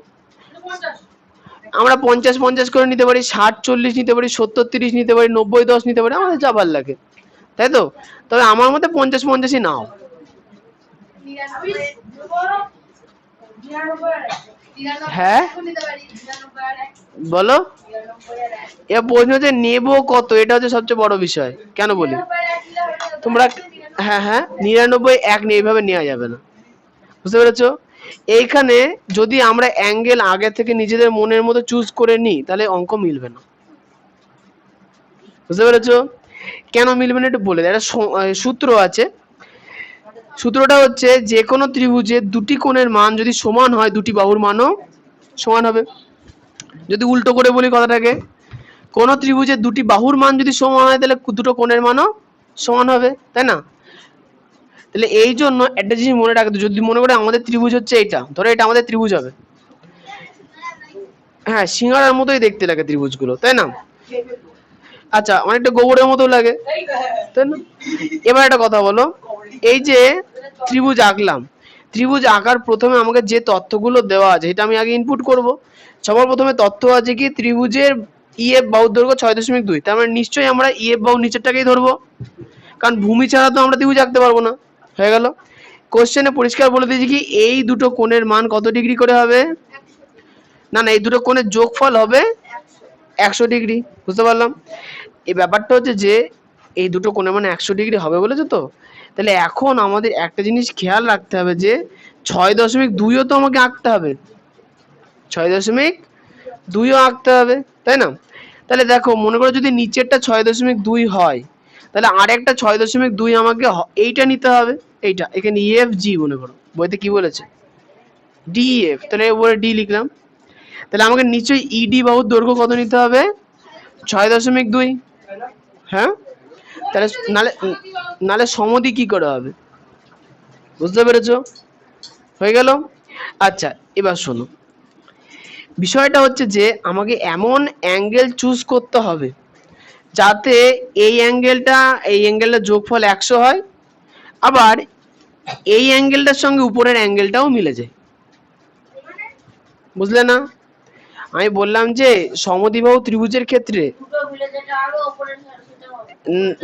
আমরা 50-50 করে নিতে পারি, 60-40 নিতে পারি, 70-30 নিতে পারি, 90-10 নিতে পারি, আমাদের যা ভালো লাগে, তাই তো? তবে আমার মতে 50-50ই নাও। হ্যাঁ বলো। এ প্রশ্ন হচ্ছে নেবো কত, এটা হচ্ছে সবচেয়ে বড় বিষয়। কেন বলি তোমরা? হ্যাঁ হ্যাঁ, 99 1 নিয়ে এইভাবে নেওয়া যাবে না, বুঝতে পেরেছো? এইখানে যদি আমরা অ্যাঙ্গেল আগে থেকে নিজেদের মনের মতো চুজ করে নিই তাহলে অঙ্ক মিলবে না, বুঝতে পেরেছো? কেন মিলবে না একটু বলে দেয়। একটা সূত্র আছে। সূত্রটা হচ্ছে যে কোনো ত্রিভুজের দুটি কোণের মান যদি সমান হয় দুটি বাহুর মানও সমান হবে। যদি উল্টো করে বলি কথাটাকে, কোন ত্রিভুজের দুটি বাহুর মান যদি সমান হয় তাহলে দুটো কোণের মানও সমান হবে, তাই না? তাহলে এই জন্য একটা জিনিস মনে রাখতে, যদি মনে করে আমাদের ত্রিভুজ হচ্ছে এইটা, ধরো এটা আমাদের ত্রিভুজ হবে, হ্যাঁ সিঙ্গারার মতোই দেখতে লাগে ত্রিভুজগুলো, তাই না? আচ্ছা, অনেকটা গোবরের মতো লাগে, তাই না? এবার একটা কথা বলো, এই যে ত্রিভুজ আঁকলাম, ত্রিভুজ আঁকার প্রথমে আমাকে যে তথ্যগুলো দেওয়া আছে এটা আমি আগে ইনপুট করব। সবার প্রথমে তথ্য আছে কি? ত্রিভুজের EF বাহুর দৈর্ঘ্য 6.2। তার মানে নিশ্চয়ই আমরা EF বাহু নিচেরটাকেই ধরবো, কারণ ভূমি ছাড়া তো আমরা ত্রিভুজ আঁকতে পারবো না। হয়ে গেল। কোশ্চেনে পরিষ্কার বলে দিয়েছি কি এই দুটো কোণের মান কত ডিগ্রি করে হবে? না না, এই দুটো কোণের যোগফল হবে 100 ডিগ্রি। বুঝতে পারলাম? এই ব্যাপারটা হচ্ছে যে এই দুটো কোণের মান 100 ডিগ্রি হবে বলেছো তো, তাহলে এখন আমাদের একটা জিনিস খেয়াল রাখতে হবে যে 6.2ও তো আমাকে আঁকতে হবে, 6.2ও আঁকতে হবে, তাই না? তাহলে দেখো, মনে করো যদি নিচেরটা 6.2 হয় তাহলে আরেকটা 6.2 আমাকে এইটা নিতে হবে, এইটা এখানে EFG মনে করো, বইতে কি বলেছে? DEF, তাহলে উপরে D লিখলাম। তাহলে আমাকে নিশ্চয়ই ED বাহুর দৈর্ঘ্য কত নিতে হবে? 6.2। হ্যাঁ, তাহলে নালে নালে সমদ্বি কি করে হবে? বুঝতে পেরেছো? হয়ে গেল। আচ্ছা, এবার শোনো, বিষয়টা হচ্ছে যে আমাকে এমন অ্যাঙ্গেল চুজ করতে হবে যাতে এই অ্যাঙ্গেলটার যোগফল 100 হয়, আবার এই অ্যাঙ্গেলটার সঙ্গে উপরের অ্যাঙ্গেলটাও মিলে যায়। বুঝলে না? আমি বললাম যে সমদ্বিবাহু ত্রিভুজের ক্ষেত্রে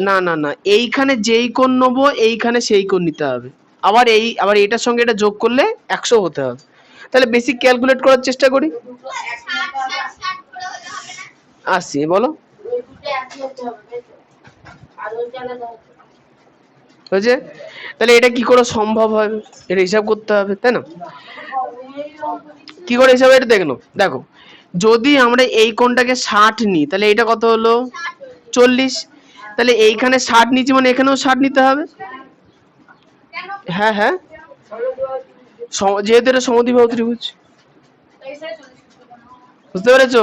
না না না, এইখানে যেই কোণ নেবো এইখানে সেই কোণ নিতে হবে, আবার এটার সঙ্গে এটা যোগ করলে 100 হতে হবে। তাহলে বেসিক ক্যালকুলেট করার চেষ্টা করি। আসছি, বলো। হয়েছে? তাহলে এটা কি করে সম্ভব হয়? এটা হিসাব করতে হবে, তাই না? কি করে হিসাব? এটা দেখো দেখো, যদি আমরা এই কোণটাকে 60 নিই তাহলে এটা কত হলো? 40। তাহলে এইখানে 60 নিচ্ছি মানে এখানেও 60 নিতে হবে। হ্যাঁ হ্যাঁ, যেহেতু এটা সমদ্বিবাহু ত্রিভুজ। বুঝতে পেরেছো?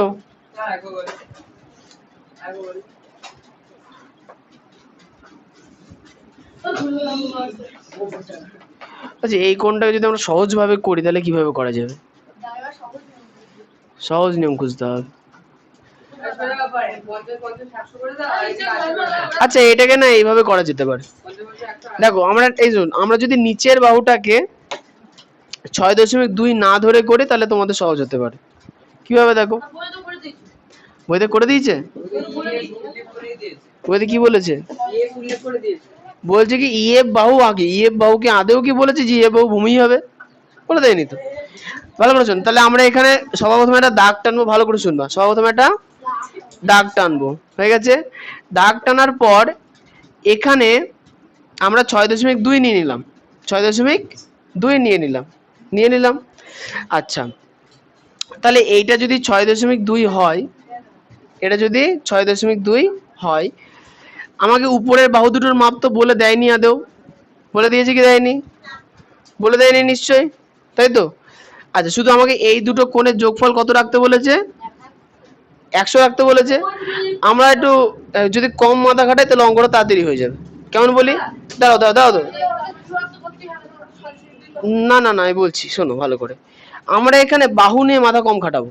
আচ্ছা, এই কোণটাকে যদি আমরা সহজ ভাবে করি তাহলে কিভাবে করা যাবে? সহজ নিয়ম খুঁজতে হবে। আচ্ছা, এটাকে না এইভাবে করা যেতে পারে। দেখো, আমরা যদি নিচের বাহুটাকে 6.2 না ধরে করি তাহলে তোমাদের সহজ হতে পারে। কিভাবে দেখো? বইতে করে দিয়েছে? বইতে কি বলেছে? বলছে কি ইএফ বাহু আঁকি, ইএফ বাহু কি আদেও কি বলেছে যে ইএফ বাহু ভূমি হবে? বলে দেয়নি তো। ভালো করে শুন, তাহলে আমরা এখানে সবার প্রথমে একটা দাগ টানবো, ভালো করে শুনবা। সবার প্রথমে একটা দাগ টানবো, হয়ে গেছে? দাগ টানার পর এখানে আমরা 6.2 নিয়ে নিলাম, 6.2 নিয়ে নিলাম। আচ্ছা, তাহলে এইটা যদি 6.2 হয়, এটা যদি 6.2 হয়, আমাকে উপরের বাহু দুটোর মাপ তো বলে দেয়নি আদেও? বলে দিয়েছে কি দেয়নি? বলে দেয়নি নিশ্চয়ই, তাই তো? আচ্ছা, শুধু আমাকে এই দুটো কোণের যোগফল কত রাখতে বলেছে? 100 রাখতে বলেছে। আমরা একটু যদি কম মাথা খাটাই তাহলে অঙ্কটা তাড়াতাড়ি হয়ে যাবে। কেমন বলি? দাও দাও দাও দাও। না না না, আমি বলছি শোনো ভালো করে। আমরা এখানে বাহু নিয়ে মাথা কম খাটাবো।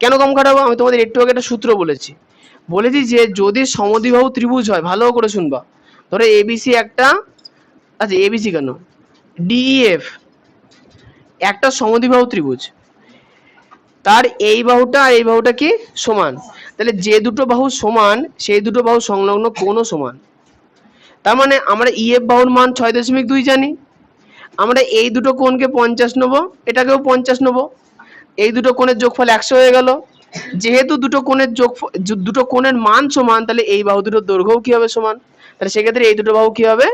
কেন কম খাটাবো? আমি তোমাদের একটু আগে একটা সূত্র বলেছি। বলেছি যে যদি সমদ্বিবাহু ত্রিভুজ হয়, ভালো করে শুনবা। ধরো এবিসি একটা, আচ্ছা এবিসি কেন, ডিইএফ একটা সমদ্বিবাহু ত্রিভুজ, তার এই বাহুটা আর এই বাহুটা কি সমান, তাহলে যে দুটো বাহু সমান সেই দুটো বাহু সংলগ্ন কোণও সমান। তার মানে আমরা ইএফ বাহুর মান 6.2 জানি, আমরা এই দুটো কোণকে 50 নেবো, এটাকেও 50 নেবো, এই দুটো কোণের যোগফল 100 হয়ে গেল। যেহেতু দুটো কোণের যোগফল, দুটো কোণের মান সমান, তাহলে এই বাহু দুটোর দৈর্ঘ্যও কি হবে? সমান। তাহলে সেক্ষেত্রে এই দুটো বাহু কি হবে?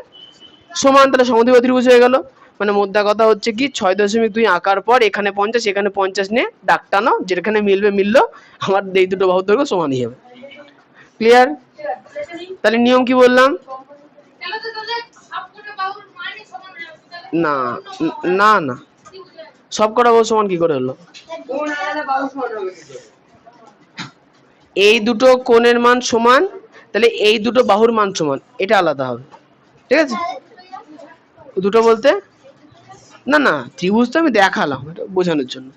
সমান। তাহলে সমদ্বিবাহু ত্রিভুজ হয়ে গেল। মানে মোদ্দা কথা হচ্ছে কি 6.2 আঁকার পর এখানে 50 এখানে 50 নিয়ে দাগ টানো, যেখানে মিলবে মিললো, আমার এই দুটো বাহুর দৈর্ঘ্য সমানই হবে। ক্লিয়ার? তাহলে নিয়ম কি বললাম? না না না, সব কটা বাহু সমান কি করে হলো? এই দুটো কোণের মান সমান, তাহলে এই দুটো বাহুর মান সমান, এটা আলাদা হবে। ঠিক আছে? দুটো বলতে না না, ত্রিভুজ তো আমি দেখালাম এটা বোঝানোর জন্য।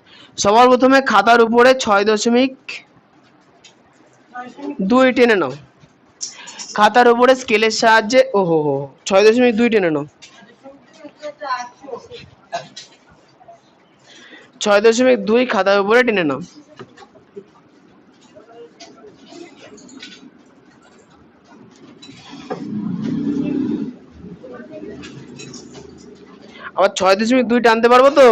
সবার প্রথমে খাতার উপরে 6.2 টেনে নাও, খাতার উপরে স্কেলের সাহায্যে, ওহো হো 6.2 টেনে নাও, 6.2 খাতার উপরে টেনে নাও। আবার 6.2 টানতে পারবো তো?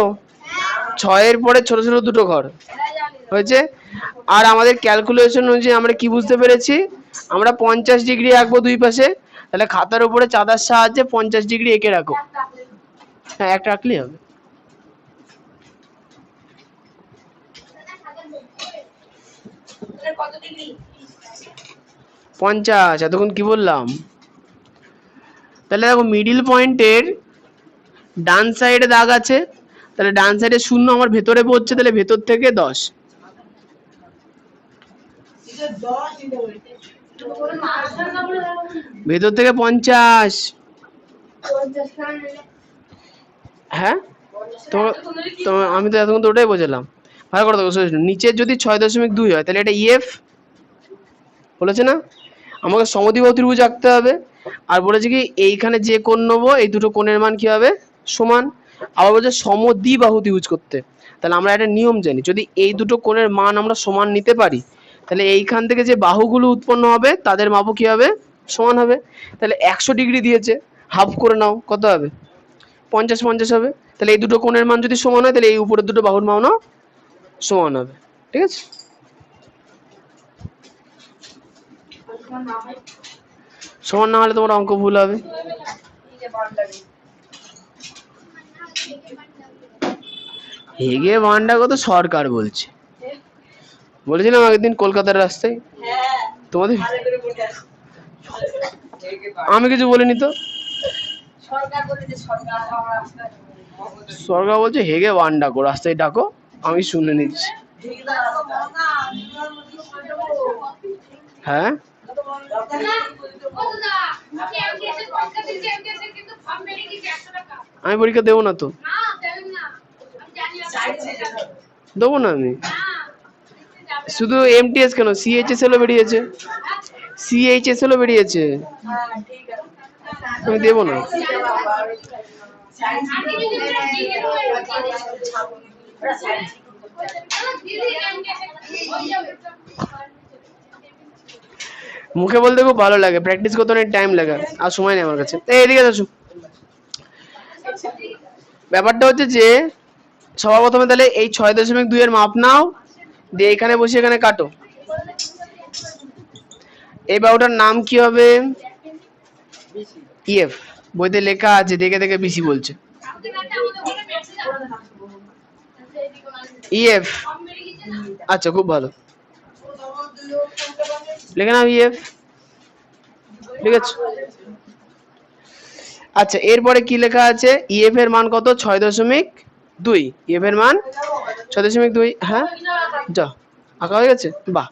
6-এর পরে ছোট ছোট দুটো ঘর হয়েছে। আর আমাদের ক্যালকুলেশন অনুযায়ী আমরা কি বুঝতে পেরেছি? আমরা 50 ডিগ্রি আঁকবো দুই পাশে, তাহলে খাতার উপরে চাঁদার সাহায্যে 50 ডিগ্রি এঁকে রাখো। হ্যাঁ, একটা আঁকলেই হবে। কত ডিগ্রি? 50। এতক্ষণ কি বললাম? তাহলে দেখো মিডিল পয়েন্টের ডান সাইডে দাগ আছে, তাহলে ডান সাইডে 0 আমার ভেতরে পড়ছে, তাহলে ভেতর থেকে 10, ভেতর থেকে 50। হ্যাঁ, তো আমি তো এতক্ষণ তো ওটাই বোঝালাম। ভালো করে দেখো, নিচের যদি 6.2 হয় তাহলে এটা ইএফ বলেছে না? আমাকে সমদ্বিবাহু ত্রিভুজ আঁকতে হবে, আর বলেছে কি এইখানে যে কোণ নেবো এই দুটো কোণের মান কি হবে? সমান। আবার বলছে সমদ্বিবাহু ত্রিভুজ করতে, তাহলে আমরা একটা নিয়ম জানি, যদি এই দুটো কোণের মান আমরা সমান নিতে পারি, তাহলে এইখান থেকে যে বাহুগুলো উৎপন্ন হবে তাদের মাপও কি হবে? সমান হবে। তাহলে 100 ডিগ্রি দিয়েছে, হাফ করে নাও, কত হবে? 50 হবে। তাহলে এই দুটো কোণের মান যদি সমান হয়, তাহলে এই উপরের দুটো বাহুর মানও সমান হবে। ঠিক আছে? সমান না হলে তোমার অঙ্ক ভুল হবে। হেগে ভান্ডা কত সরকার বলছে, বলেছিলাম আগের দিন কলকাতার রাস্তায় তোমাদের, আমি কিছু বলিনি তো। সরকার বলছে হেগে ওয়ান ডাকো, রাস্তায় ডাকো, আমি শুনে নিচ্ছি। হ্যাঁ, আমি পরীক্ষা দেবো না তো, দেবো না আমি। শুধু এমটিএস কেন, সিএইচএসএল ও বেরিয়েছে, সিএইচএসএল ও বেরিয়েছে, আমি দেবো না। মুখে বলতে খুব ভালো লাগে, প্র্যাকটিস করতে অনেক টাইম লাগে, আর সময় নেই আমার কাছে। এইদিকে আসো। ব্যাপারটা হচ্ছে যে সবার প্রথমে তাহলে এই 6.2 এর মাপ নাও, দিয়ে এখানে বসে এখানে কাটো। এই বাহুটার নাম কি হবে? ইএফ। বইতে লেখা আছে, দেখে দেখে বিসি বলছে। ইএফ। আচ্ছা, খুব ভালো, লিখে নাও ইএফ। ঠিক আছে। আচ্ছা, এরপরে কি লেখা আছে? ইএফ এর মান কত? 6.2। ইএফ এর মান 6.2। হ্যাঁ, যা আঁকা হয়ে গেছে, বাহ।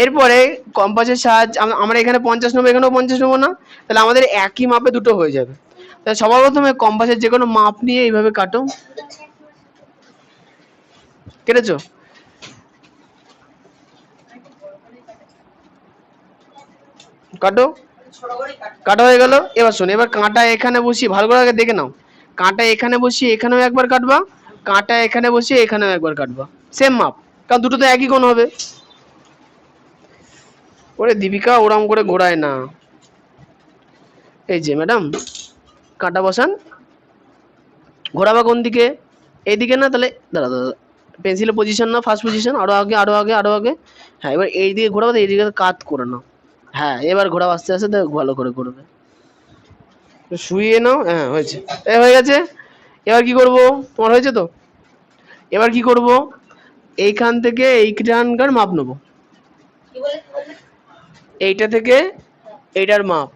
এরপরে কম্পাসের সাহায্যে আমরা এখানে 50 নেবো, এখানেও 50 নেবো না, তাহলে আমাদের একই মাপে দুটো হয়ে যাবে। তাহলে সবার প্রথমে কম্পাসের যে কোনো মাপ নিয়ে এইভাবে কাটো। কেটেছো? কাটো, কাটা হয়ে গেল। এবার শোনো, এবার কাঁটা এখানে বসিয়ে ভালো করে আগে দেখে নাও। কাঁটা এখানে বসিয়ে এখানেও একবার কাটবা, কাঁটা এখানে বসিয়ে এখানেও একবার কাটবা, সেম মাপ, কারণ দুটো তো একই কোণ হবে। ওরে দীপিকা, ওরম করে ঘোরায় না। এই যে ম্যাডাম, কাঁটা বসান, ঘোরাবা কোন দিকে? এইদিকে না? তাহলে দাঁড়া দাঁড়া, পেন্সিলের পজিশন না, ফার্স্ট পজিশন, আরো আগে আরো আগে আরো আগে। হ্যাঁ, এবার এই দিকে ঘোরাবো, এইদিকে কাত করে নাও। হ্যাঁ, এবার ঘোরাবো আস্তে আস্তে, ভালো করে ঘুরবে। শুইয়ে নাও। হ্যাঁ, হয়েছে, হয়ে গেছে। এবার কি করব? তোমার হয়েছে তো? এবার কি করব? এইখান থেকে এইখানকার মাপ নেবো, এইটা থেকে এইটার মাপ,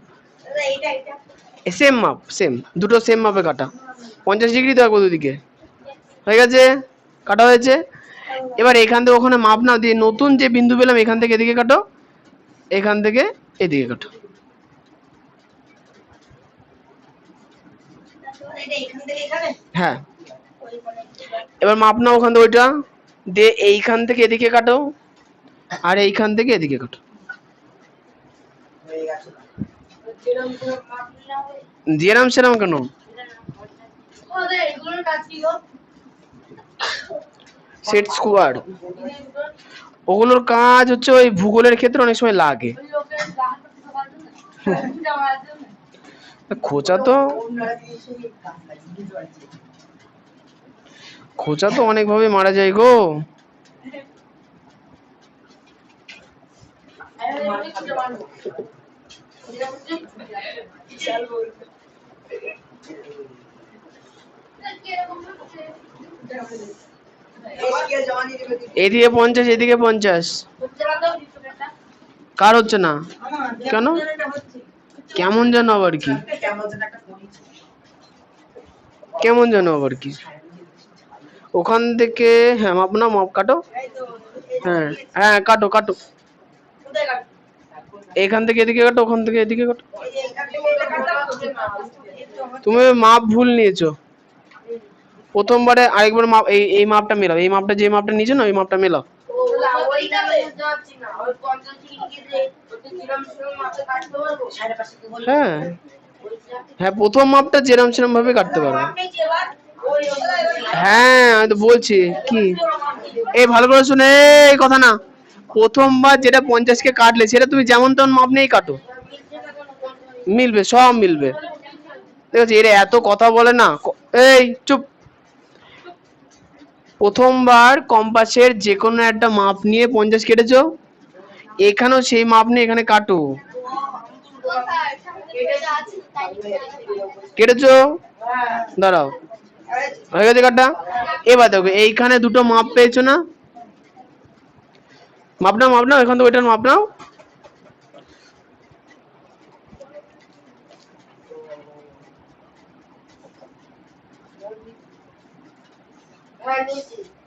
সেম মাপ, সেম, দুটো সেম মাপে কাটা। 50 ডিগ্রি তো একবার দুদিকে। হয়ে গেছে, কাটা হয়েছে। এবার এখান থেকে ওখানে মাপ না দিয়ে নতুন যে বিন্দু পেলাম এখান থেকে এদিকে কাটো, এখান থেকে এদিকে কাটো। হ্যাঁ, এবার মাপ নাও ওখান থেকে ওইটা দিয়ে এইখান থেকে এদিকে কাটো, আর এইখান থেকে এদিকে কাটো। যেরাম সেরাম কেন? সেট স্কোয়ার, ওগুলোর কাজ হচ্ছে ওই ভূগোলের ক্ষেত্রে অনেক সময় লাগে। খোঁচা তো খোঁচা তো অনেক ভাবে মারা যায় গো। এদিকে 50, এদিকে 50। কার হচ্ছে না? কেন? কেমন যেন আবার কি? কেমন যেন আবার কি? ওখান থেকে, হ্যাঁ, মাপ না, মাপ কাটো। হ্যাঁ হ্যাঁ, কাটো কাটো, এখান থেকে এদিকে কাটো, ওখান থেকে এদিকে কাটো। তুমি মাপ ভুল নিয়েছো। প্রথমবারে আরেকবার মাপ, এই মাপটা মেলাও, এই মাপটা যে মাপটা নিয়েছো না ওই মাপটা মেলাও। হ্যাঁ হ্যাঁ, প্রথম মাপটা যেরম সেরম ভাবে কাটতে পারো। হ্যাঁ, আমি তো বলছি কি, এই ভালো করে শুনে, এই কথা না, প্রথমবার যেটা 50-কে কাটলে সেটা তুমি যেমন তেমন মাপ নিয়েই কাটো, মিলবে, সব মিলবে। ঠিক আছে, এরা এত কথা বলে না। এই চুপ। প্রথমবার কম্পাসের যে কোনো একটা মাপ নিয়ে 50 কেটেছো, এখানেও সেই মাপ নিয়ে এখানে কাটো। কেটেছো? দাঁড়াও, হয়ে গেছে কাটা। এবার দেখো এইখানে দুটো মাপ পেয়েছো না? মাপ নাও, মাপ নাও, এখান থেকে ওইটার মাপ নাও।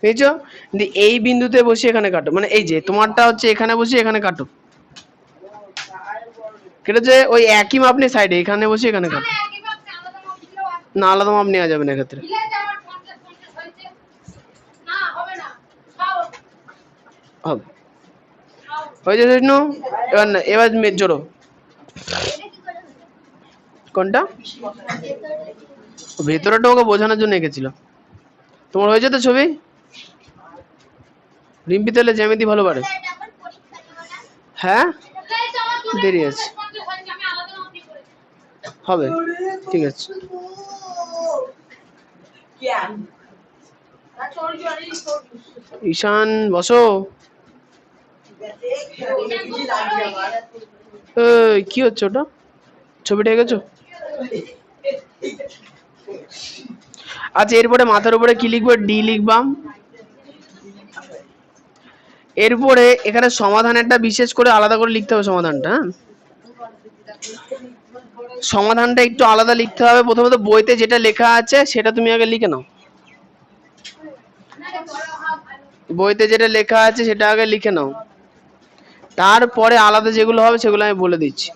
পেয়েছো? এই বিন্দুতে বসে এখানে কাটো, মানে এই যে তোমারটা হচ্ছে এখানে বসে এখানে কাটো। কেটেছে? ওই একই মাপ নিয়ে সাইডে এখানে বসে এখানে কাটো। না, আলাদা মাপ নেওয়া যাবে না এক্ষেত্রে। হবে, হয়েছে বিষ্ণু? এবার না, এবার জোড়ো। কোনটা? ভেতরটা ওকে বোঝানোর জন্য এঁকেছিলাম। তোমার হয়েছে তো ছবি? রিম্পি তাহলে জ্যামিতি ভালো পারে। হ্যাঁ, দেরি আছে, হবে, ঠিক আছে। ঈশান বসো। কি হচ্ছে ওটা? ছবিটা এঁকেছো? আচ্ছা, এরপরে মাথার উপরে কি লিখবো? ডি লিখবাম। এরপরে এখানে সমাধানটা বিশেষ করে আলাদা করে লিখতে হবে। সমাধানটা, সমাধানটা একটু আলাদা লিখতে হবে। প্রথমত বইতে যেটা লেখা আছে সেটা তুমি আগে লিখে নাও। বইতে যেটা লেখা আছে সেটা আগে লিখে নাও, তারপরে আলাদা যেগুলো হবে সেগুলো আমি বলে দিচ্ছি।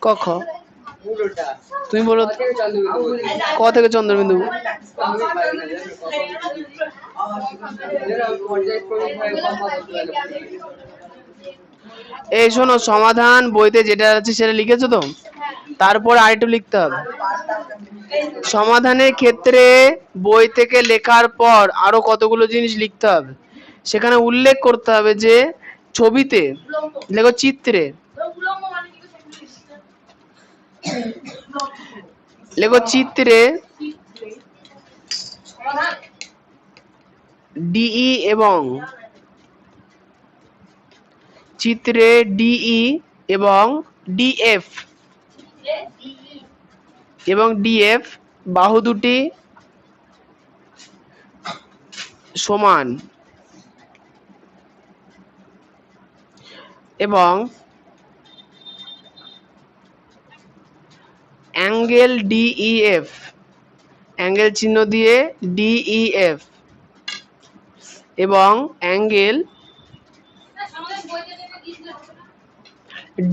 ক খ তুমি বলো। ক থেকে চন্দ্রবিন্দু। এই শোনো, সমাধান বইতে যেটা আছে সেটা লিখেছো তো, তারপর আরেকটু লিখতে হবে। সমাধানের ক্ষেত্রে বই থেকে লেখার পর আরো কতগুলো জিনিস লিখতে হবে। সেখানে উল্লেখ করতে হবে যে ছবিতে লেখো, চিত্রে লেখো, চিত্রে ডিই এবং চিত্রে ডিই এবং ডিএফ বাহু দুটি সমান এবং অ্যাঙ্গেল ডিইএফ, অ্যাঙ্গেল চিহ্ন দিয়ে ডিইএফ এবং অ্যাঙ্গেল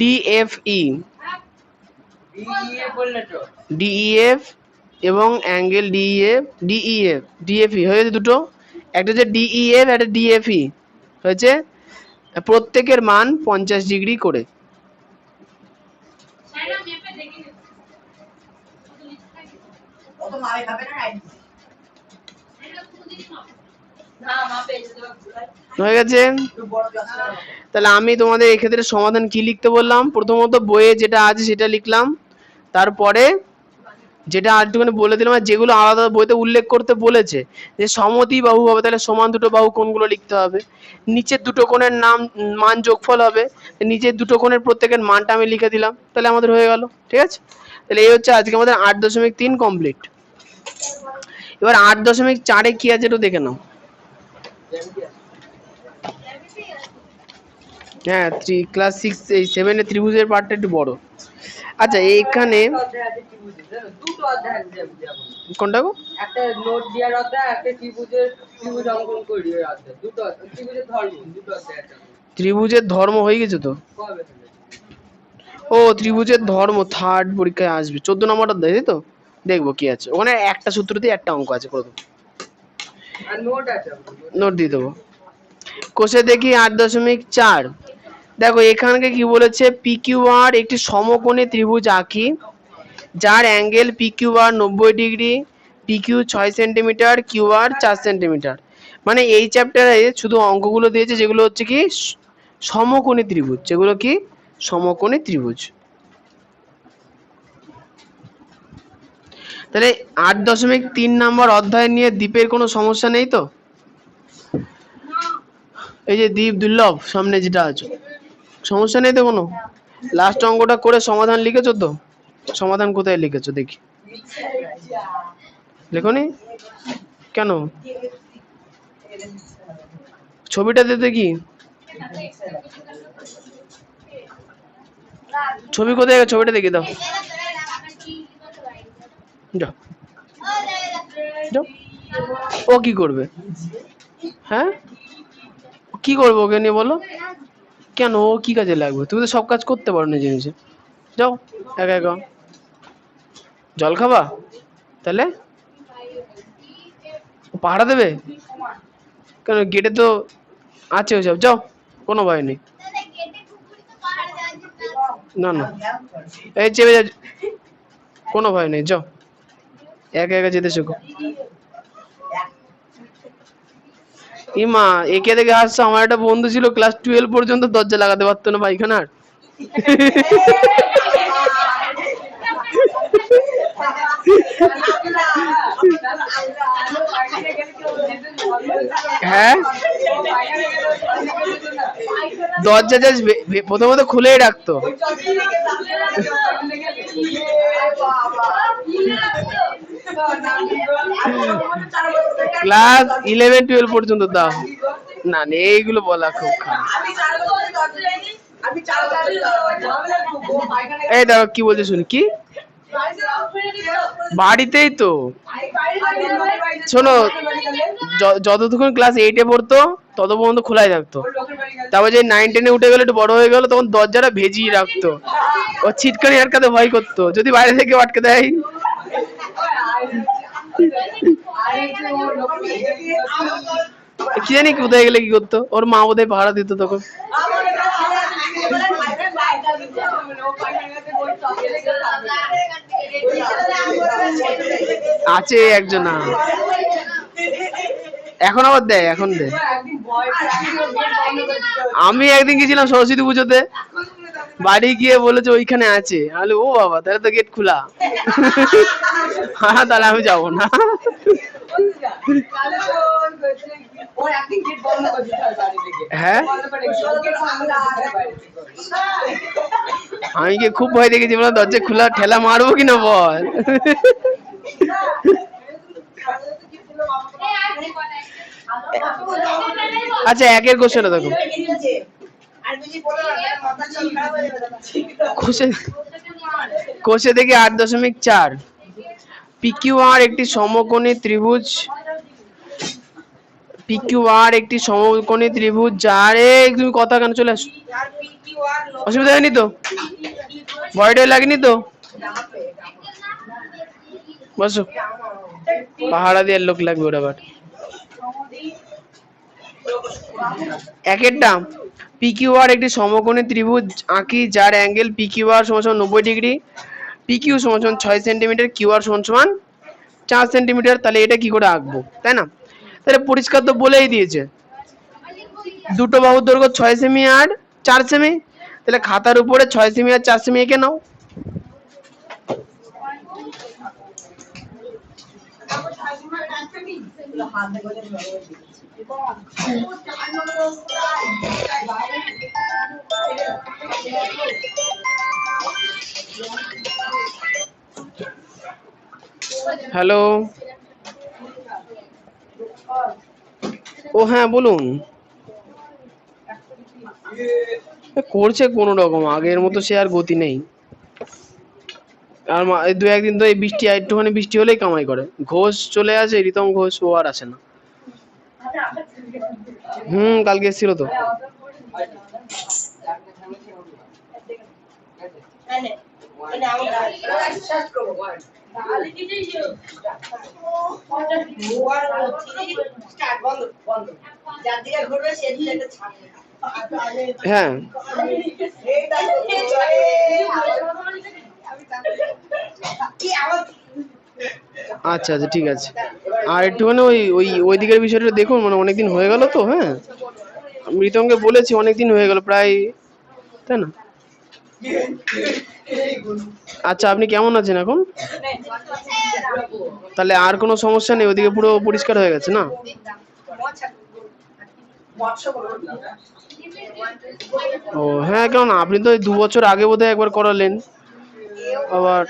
ডিএফই, ডিইএফ এবং অ্যাঙ্গেল ডিএফই হয়েছে দুটো। একটা হচ্ছে ডিইএফ, একটা ডিএফই হয়েছে। প্রত্যেকের মান 50 ডিগ্রি করে। হয়ে গেছে। তাহলে আমি তোমাদের এক্ষেত্রে সমাধান কি লিখতে বললাম? প্রথমত বইয়ে যেটা আছে সেটা লিখলাম, তারপরে যেটা আরেকটুখানি বলে দিলাম, যেগুলো আলাদা বইতে উল্লেখ করতে বলেছে যে সমতি বাহু হবে, তাহলে সমান দুটো বাহু কোনগুলো লিখতে হবে। নিচের দুটো কোণের মান যোগফল হবে, নিচের দুটো কোণের প্রত্যেকের মানটা আমি লিখে দিলাম, তাহলে আমাদের হয়ে গেল। ঠিক আছে, তাহলে এই হচ্ছে আজকে আমাদের 8.3 কমপ্লিট। এবার 8.4 কি আছে একটু দেখে নাও। হ্যাঁ, ক্লাস 7 এর ত্রিভুজের পার্টটা একটু বড়। আচ্ছা, এইখানে কোনটা গো? একটা নোট দেওয়ার অধ্যায়, একটা ত্রিভুজ অঙ্কন করি অধ্যায়, দুটো ত্রিভুজের ধর্ম, দুটো অধ্যায়। ত্রিভুজের ধর্ম হয়ে গেছে তো? ও, ত্রিভুজের ধর্ম থার্ড পরীক্ষায় আসবে, 14 নম্বর অধ্যায়, তাই তো? দেখবো কি আছে ওখানে। একটা সূত্র দিয়ে একটা অঙ্ক আছে, করে দেবো। আর নোট আছে, নোট দিয়ে দেবো। কোষে দেখি 8.4। দেখো এখানে কি বলেছে, পিকিউআর একটি সমকোণী ত্রিভুজ আঁকি যার angle PQR 90 degree, PQ 6 centimetre, QR 4 centimetre. মানে এই চ্যাপ্টারে শুধু অঙ্কগুলো দিয়েছে যেগুলো হচ্ছে কি সমকোণী ত্রিভুজ, যেগুলো কি সমকোণী ত্রিভুজ। তাহলে 8.3 নম্বর অধ্যায় নিয়ে দ্বীপের কোনো সমস্যা নেই তো? এই যে দ্বীপ দুর্লভ সামনে যেটা আছে, সমস্যা নেই তো কোনো? লাস্ট অঙ্কটা করে সমাধান লিখেছো তো? সমাধান কোথায় লিখেছো দেখি? লেখনি কেন? ছবিটা দিতে কি? ছবি কোথায়? ছবিটা দেখি দাও। যাও, ও কি করবে? হ্যাঁ, কি করবো ওকে নিয়ে বলো? কেন, ও কি কাজে লাগবে? তুমি তো সব কাজ করতে পারো নিজে নিজে। যাও, একা একা। জল খাবা? তাহলে ও পাহারা দেবে? কেন, গেটে তো আছে ওসব, যাও, কোনো ভয় নেই। না না, এই চেপে যা, কোনো ভয় নেই, যাও, একা একা যেতে শেখো। ইমা, একে দেখে হাসছো? আমার একটা বন্ধু ছিল, ক্লাস 12 পর্যন্ত দরজা লাগাতে পারতো না পায়খানার। হ্যাঁ, দরজা জাস্ট প্রথমত খুলেই রাখতো। ক্লাস 11-12 পর্যন্ত দাও। না না, এইগুলো বলা খুব খারাপ। এই দেখো কি বলছে, শুনি কি। বাড়িতেই তো। শোনো, যতক্ষণ ক্লাস 8-এ পড়তো তত পর্যন্ত খোলাই থাকতো। তারপর যে 9-10-এ উঠে গেল, একটু বড় হয়ে গেল, তখন দরজাটা ভেজিয়ে রাখতো। ও ছিটকানি আটকাতে ভয় করতো, যদি বাইরে থেকে আটকে দেয়। কি জানি কোথায় গেলে কি করতো, ওর মা বোধহয় পাহারা দিত তখন। আছে একজন, এখন আবার দেয়, এখন দেয়। আমি একদিন গেছিলাম সরস্বতী পুজোতে, বাড়ি গিয়ে বলেছে ওইখানে আছে। আমি ও বাবা, তাহলে তো গেট খোলা। হ্যাঁ, তাহলে আমি যাবো না। হ্যাঁ, আমি কি খুব ভয় দেখেছি, বলে দরজা খোলা, ঠেলা মারবো কিনা বল। আচ্ছা, একের কোশ্চেনটা দেখো। কোষে দেখি 8.4। PQR একটি সমকোণী ত্রিভুজ। PQR একটি সমকোণী ত্রিভুজ যারে, তুমি কথা কেন চলে আসো? অসুবিধা হয়নি তো? ভয়টা লাগেনি তো? বসো, পাহাড়া দিয়ে লোক লাগবে ওর আবার। একেরটা, PQR একটি সমকোণী ত্রিভুজ আঁকি যার অ্যাঙ্গেল PQR সমান 90 ডিগ্রি, PQ সমান 6 সেন্টিমিটার, QR সমান 4 সেন্টিমিটার। তাহলে এটা কি করে আঁকবো, তাই না? তাহলে পরিষ্কার তো বলেই দিয়েছে, দুটো বাহুর দৈর্ঘ্য 6 সেমি আর 4 সেমি। তাহলে খাতার উপরে 6 সেমি আর 4 সেমি এঁকে নাও। হ্যালো, ও হ্যাঁ বলুন। করছে কোন রকম, আগের মতো সে আর গতি নেই। আর দু একদিন তো এই বৃষ্টি, একটুখানি বৃষ্টি হলেই কামাই করে। ঘোষ চলে আসে, রিতম ঘোষ, ও আর আসে না। কালকে এসেছিল তো। হ্যাঁ, আচ্ছা আচ্ছা, ঠিক আছে। আর একটুখানি ওই ওই ওই দিকের বিষয়টা দেখুন, মানে অনেকদিন হয়ে গেল তো। হ্যাঁ, মৃতমকে বলেছি, অনেকদিন হয়ে গেল প্রায়, তাই না? আচ্ছা, আপনি কেমন আছেন এখন? তাহলে আর কোনো সমস্যা নেই, ওদিকে পুরো পরিষ্কার হয়ে গেছে না? ও হ্যাঁ, কেন আপনি তো 2 বছর আগে বোধহয় একবার করালেন আবার।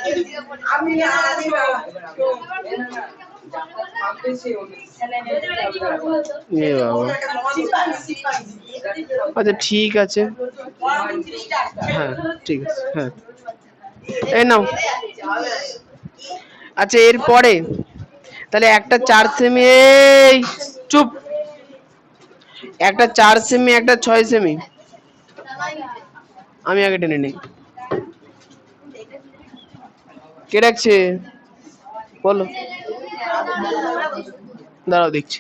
আচ্ছা, ঠিক আছে। হ্যাঁ, ঠিক আছে। হ্যাঁ, এই নাও। আচ্ছা, এরপরে তাহলে একটা 4 সেমি, চুপ, একটা 4 সেমি একটা 6 সেমি। আমি আগে টেনে নিই। কে ডাকছে বলো, দাঁড়াও দেখছি।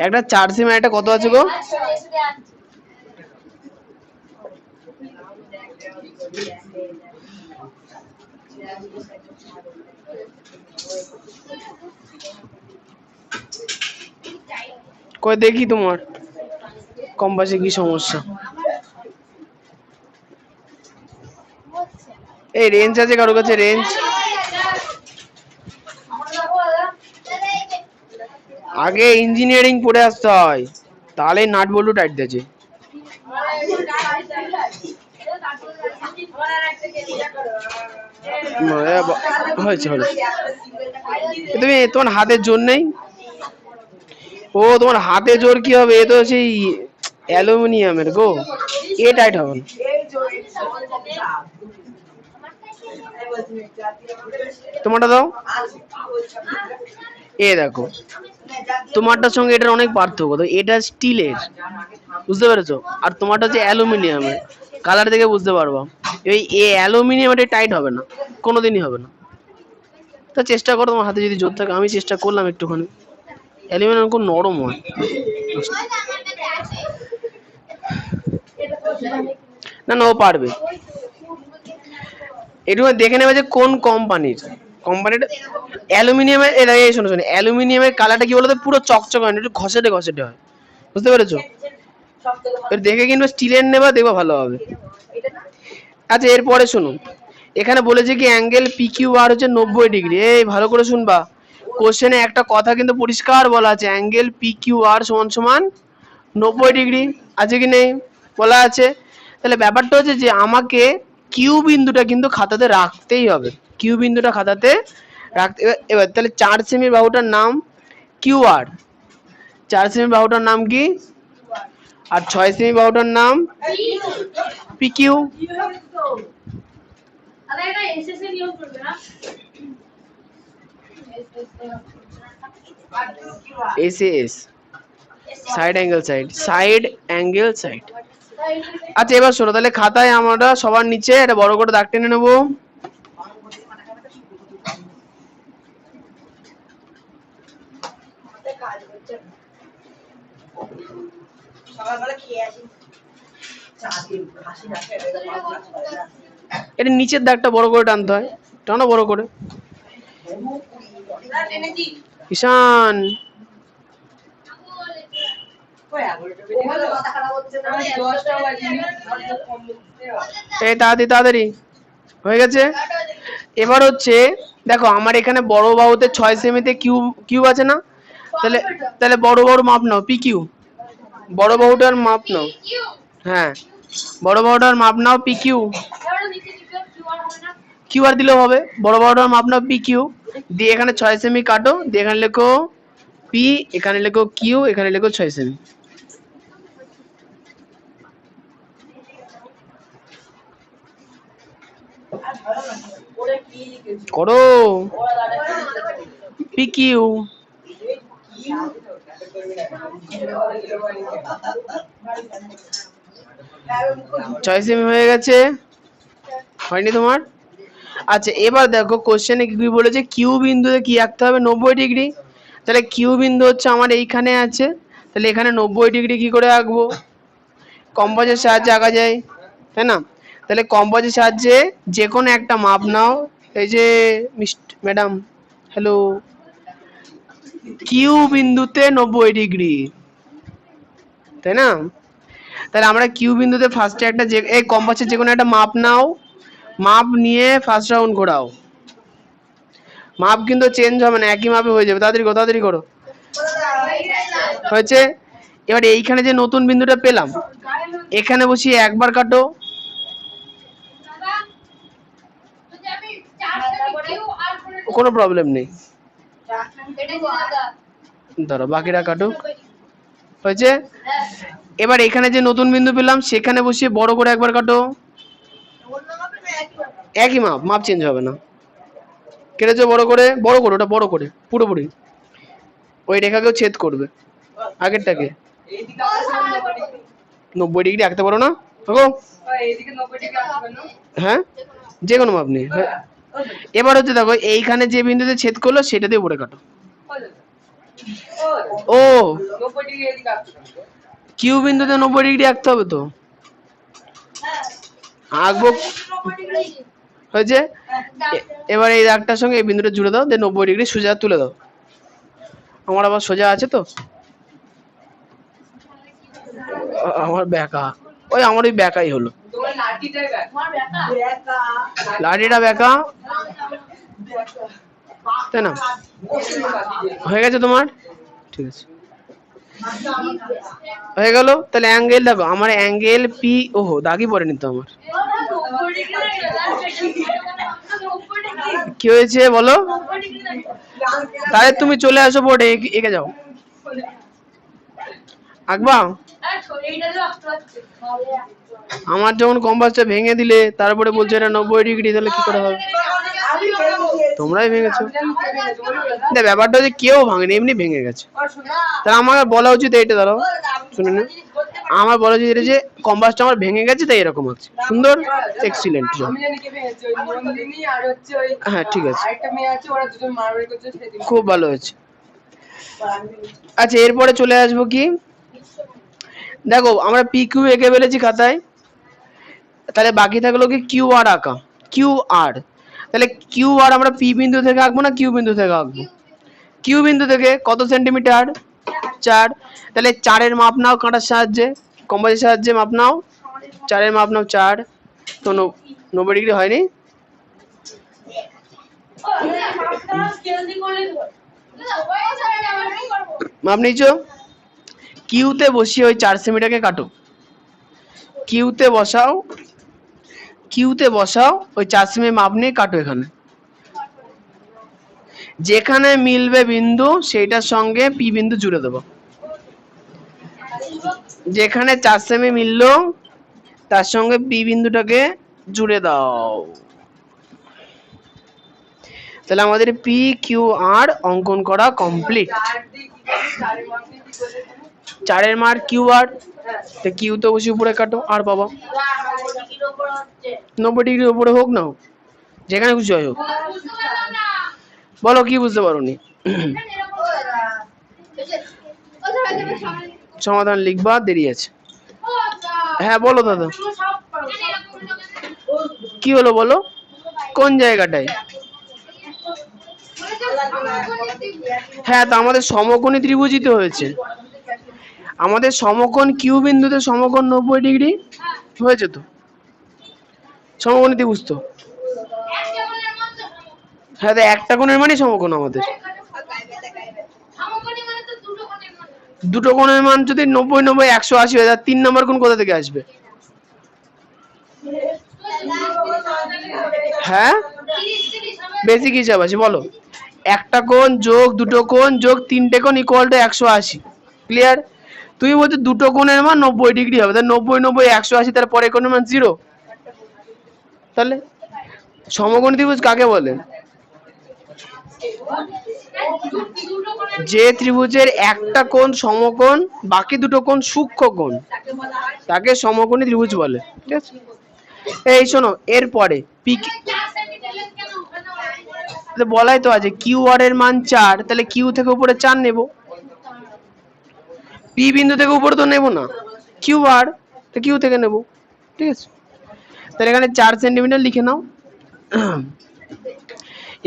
একটা 4 সেমি একটা কত আছে গো? কই দেখি তোমার কম্পাসে কি সমস্যা। এই রেঞ্জ আছে কারোর কাছে? রেঞ্জ আগে ইঞ্জিনিয়ারিং পড়ে আসতে হয়, তাহলে নাট বল্টু টাইট দিয়েছে। হয়েছে হলো। তুমি তোমার হাতে জোর নেই? ও তোমার হাতে জোর কি হবে, এ তো সেই অ্যালুমিনিয়ামের গো, এ টাইট হবে না। তোমারটা দাও। এ দেখো তোমারটার সঙ্গে এটার অনেক পার্থক্য, তো এটা স্টিলের, বুঝতে পেরেছো, আর তোমারটা হচ্ছে অ্যালুমিনিয়ামের। কালার দেখে বুঝতে পারবা। এই অ্যালুমিনিয়াম এটা টাইট হবে না, কোনোদিনই হবে না। তা চেষ্টা করো, তোমার হাতে যদি জোর থাকে। আমি চেষ্টা করলাম একটুখানি। অ্যালুমিনিয়াম খুব নরম হয়। না না, ও পারবে। একটু দেখে নেবে যে কোন কোম্পানির। কোম্পানিটা অ্যালুমিনিয়ামের, এই শোনো শোনো, অ্যালুমিনিয়ামের কালারটা কি বলতো, পুরো চকচক হয় না, একটু ঘষেটে ঘষেটে হয়, বুঝতে পেরেছো? দেখে কিনবে, স্টিলের নেবা, দেখবা ভালো হবে। আচ্ছা এরপরে শুনুন, এখানে বলেছে কি অ্যাঙ্গেল পি কিউ আর হচ্ছে 90 ডিগ্রি। এই ভালো করে শুনবা, কোশ্চেনে একটা কথা কিন্তু পরিষ্কার বলা আছে, অ্যাঙ্গেল পি কিউ আর সমান সমান 90 ডিগ্রি। আছে কি নেই? বলা আছে। তাহলে ব্যাপারটা হচ্ছে যে আমাকে কিউ বিন্দুটা কিন্তু খাতাতে রাখতেই হবে, কিউ বিন্দুটা খাতাতে রাখতে। এবার তাহলে 4 সেমি বাহুটার নাম কিউ আর, 4 সেমি বাহুটার নাম কি, আর 6 সেমি বাহুটার নাম P Q. S side angle side, side angle side. আচ্ছা এবার শোনো, তাহলে খাতায় আমরা সবার নিচে একটা বড় করে দাগ টেনে নেবো। এটা নিচের দাগটা বড় করে টানতে হয়, টানো বড় করে। ঈশান এই তাড়াতাড়ি তাড়াতাড়ি হয়ে গেছে। এবার হচ্ছে দেখো, আমার এখানে বড় বাহুতে 6 সেমিতে কিউব কিউব আছে না, তাহলে তাহলে বড় বড় মাপ নাও, পি কিউ। বড় বাহুটার মাপ নাও, হ্যাঁ বড় বাহুটার মাপ নাও পি কিউ। কিউ আর দিলেও হবে, বড় বাহুটার মাপ নাও পি কিউ। দিয়ে এখানে 6 সেমি কাটো, দিয়ে এখানে লেখো পি, এখানে লেখো কিউ, এখানে লেখো 6 সেমি। করো পি কিউ। 6 সেমি হয়ে গেছে, হয়নি তোমার? আচ্ছা এবার দেখো কোশ্চেনে কি বলেছে, কিউ বিন্দুতে কি আঁকতে হবে, 90 ডিগ্রি। তাহলে কিউ বিন্দু হচ্ছে আমার এইখানে আছে, তাহলে এখানে 90 ডিগ্রি কি করে আঁকবো? কম্পাসের সাহায্যে আঁকা যায়, তাই না? তাহলে কম্পাসের সাহায্যে যে কোনো একটা মাপ নাও। এই যে ম্যাডাম, হ্যালো, কিউ বিন্দুতে 90 ডিগ্রি, তাই না? তাহলে আমরা কিউ বিন্দুতে ফার্স্টে একটা যে এই কম্পাসের যে কোনো একটা মাপ নাও, মাপ নিয়ে ফার্স্ট রাউন্ড ঘোরাও। মাপ কিন্তু চেঞ্জ হবে না, একই মাপে হয়ে যাবে। তাড়াতাড়ি করো তাড়াতাড়ি করো। হয়েছে। এবার এইখানে যে নতুন বিন্দুটা পেলাম, এখানে বসিয়ে একবার কাটো। কোনো প্রবলেম নেই, ধরো বাকিটা কাটো। হয়েছে। এবার এখানে যে নতুন বিন্দু পেলাম, সেখানে বসিয়ে বড় করে একবার কাটো। একই মাপ, মাপ চেঞ্জ হবে না। কেটেছো বড় করে, ওটা বড় করে পুরোপুরি ওই রেখাকেও ছেদ করবে আগেরটাকে। 90 ডিগ্রি আঁকতে পারো না? হ্যাঁ, যে কোনো মাপ নেই। এবার হচ্ছে দেখো এইখানে যে বিন্দুতে ছেদ করলো সেটা দিয়ে উপরে কাটো। ও কিউ বিন্দুতে 90 ডিগ্রি আঁকতে হবে তো, আঁকবো হয়েছে। এবার এই দাগটার সঙ্গে এই বিন্দুটা জুড়ে দাও, দিয়ে 90 ডিগ্রি সোজা তুলে দাও। আমার আবার সোজা আছে তো, আমার ব্যাকা, ওই আমার ওই ব্যাকাই হলো, লাঠিটা ব্যাকা, তাই না? হয়ে গেছে তোমার? ঠিক আছে, হয়ে গেল। তাহলে অ্যাঙ্গেল দেখো, আমার অ্যাঙ্গেল পি, ওহো দাগই পড়ে নিত আমার। কি হয়েছে বলো? তাহলে তুমি চলে আসো বোর্ডে, এঁকে যাও। আঁকবা? আমার যখন কম্পাসটা ভেঙে দিলে তারপরে বলছে এটা 90 ডিগ্রি, তাহলে কি করে হবে? তোমরাই ভেঙেছো। ব্যাপারটা হচ্ছে কেউ ভাঙেনি, এমনি ভেঙে গেছে। তাহলে আমার বলা উচিত এইটা, দাঁড়াও শুনে না, আমার বলা উচিত এটা যে কম্পাসটা আমার ভেঙে গেছে তাই এরকম আছে। সুন্দর, এক্সিলেন্ট। হ্যাঁ ঠিক আছে, খুব ভালো হয়েছে। আচ্ছা এরপরে চলে আসবো কি, দেখো আমরা পি কিউ এঁকে ফেলেছি খাতায়, তাহলে বাকি থাকলো কি কিউ আর আঁকা। কিউ আর, তাহলে কিউ আর আমরা পি বিন্দু থেকে আঁকবো না কিউ বিন্দু থেকে আঁকবো? কিউ বিন্দু থেকে। কত সেন্টিমিটার? 4। তাহলে 4-এর মাপ নাও কাঁটার সাহায্যে, কম্পাসের সাহায্যে মাপ নাও। 4-এর মাপ নাও 4। তো 90 ডিগ্রি হয়নি? মাপ নিয়েছো? কিউতে বসিয়ে ওই 4 সেমিটারকে কাটো। কিউতে বসাও, ওই 4 সেমি মাপ নিয়ে কাটো। এখানে যেখানে মিলবে বিন্দু সেইটার সঙ্গে পি বিন্দু জুড়ে দেবো। যেখানে 4 সেমি মিললো তার সঙ্গে পি বিন্দুটাকে জুড়ে দাও। তাহলে আমাদের পি কিউ আর অঙ্কন করা কমপ্লিট। 4-এর মান কিউ আর, তো কিউ তো বসে উপরে কাটো, আর পাবো 90 ডিগ্রির উপরে হোক না হোক, যেখানে খুশি হয় হোক। বলো কি বুঝতে পারোনি? সমাধান লিখবা, দেরি আছে। হ্যাঁ বলো দাদা, কি হলো বলো? কোন জায়গাটায়? হ্যাঁ, তা আমাদের সমকোণী ত্রিভুজিত হয়েছে। আমাদের সমকোণ কিউ বিন্দুতে সমকোণ 90 ডিগ্রি হয়েছে তো, সমকোণী ত্রিভুজ তো। হ্যাঁ, একটা কোণের মানে সমকোণ আমাদের। দুটো কোণের মান যদি 90 90 180 হয়ে যায়, 3 নম্বর কোণ কোথা থেকে আসবে? হ্যাঁ, বেসিক হিসাব আছে, বলো। একটা কোণ যোগ দুটো কোণ যোগ 3টে কোণ ইকুয়াল টু 180। ক্লিয়ার? তুমি বলছো দুটো কোণের মান 90 ডিগ্রি হবে, তাহলে 90 90 180, তার পরে কোণের মান 0। তাহলে সমকোণী ত্রিভুজ কাকে বলে? যে ত্রিভুজের একটা কোণ সমকোণ, বাকি দুটো কোণ সূক্ষ্ম কোণ, তাকে সমকোণী ত্রিভুজ বলে। ঠিক আছে? এই শোনো, এরপরে পি বলাই তো আছে কিউ আর এর মান 4, তাহলে কিউ থেকে উপরে 4 নেব। পি বিন্দু থেকে উপরে তো নেব না, কিউ আর, তো কিউ থেকে নেব। ঠিক আছে? তাহলে এখানে 4 সেন্টিমিটার লিখে নাও।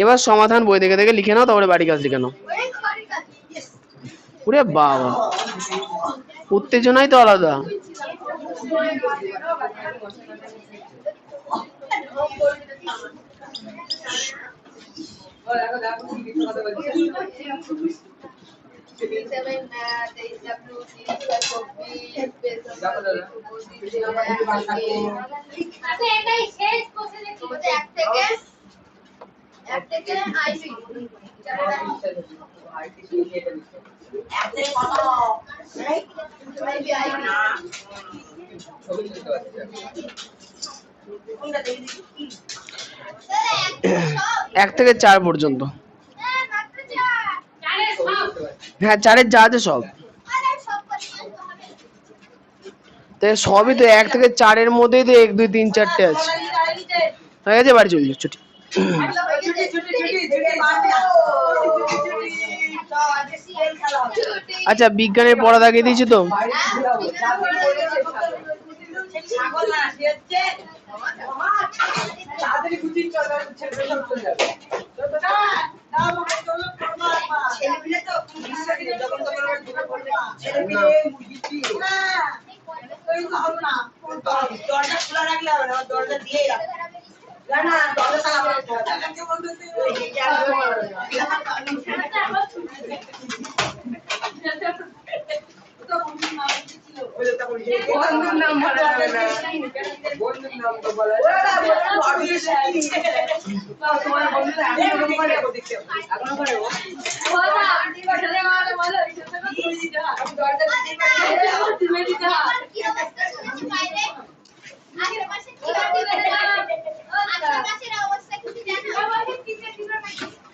এবার সমাধান বই দেখে দেখে লিখে নাও, তারপরে বাড়ি কাজ লিখে নাও। ওরে বাবা, উত্তেজনাই তো আলাদা। 1 থেকে 4 পর্যন্ত। হ্যাঁ 4-এর যা আছে সব, তাই সবই তো 1 থেকে 4-এর মধ্যেই তো 1 2 3 4টে আছে। হয়ে গেছে, বাড়ি চলে যাও, ছুটি। আচ্ছা বিজ্ঞানের পড়া দাগিয়ে দিয়েছি তো? দরজা খোলা রাখলে হবে না, দরজা দিয়ে রাখবে। না দরজা বন্ধুর নাম বলা যাবে না, বন্ধুর নাম তো বলা যাবে না। তোমার বন্ধুরা এখন করে দেখতে এখন করে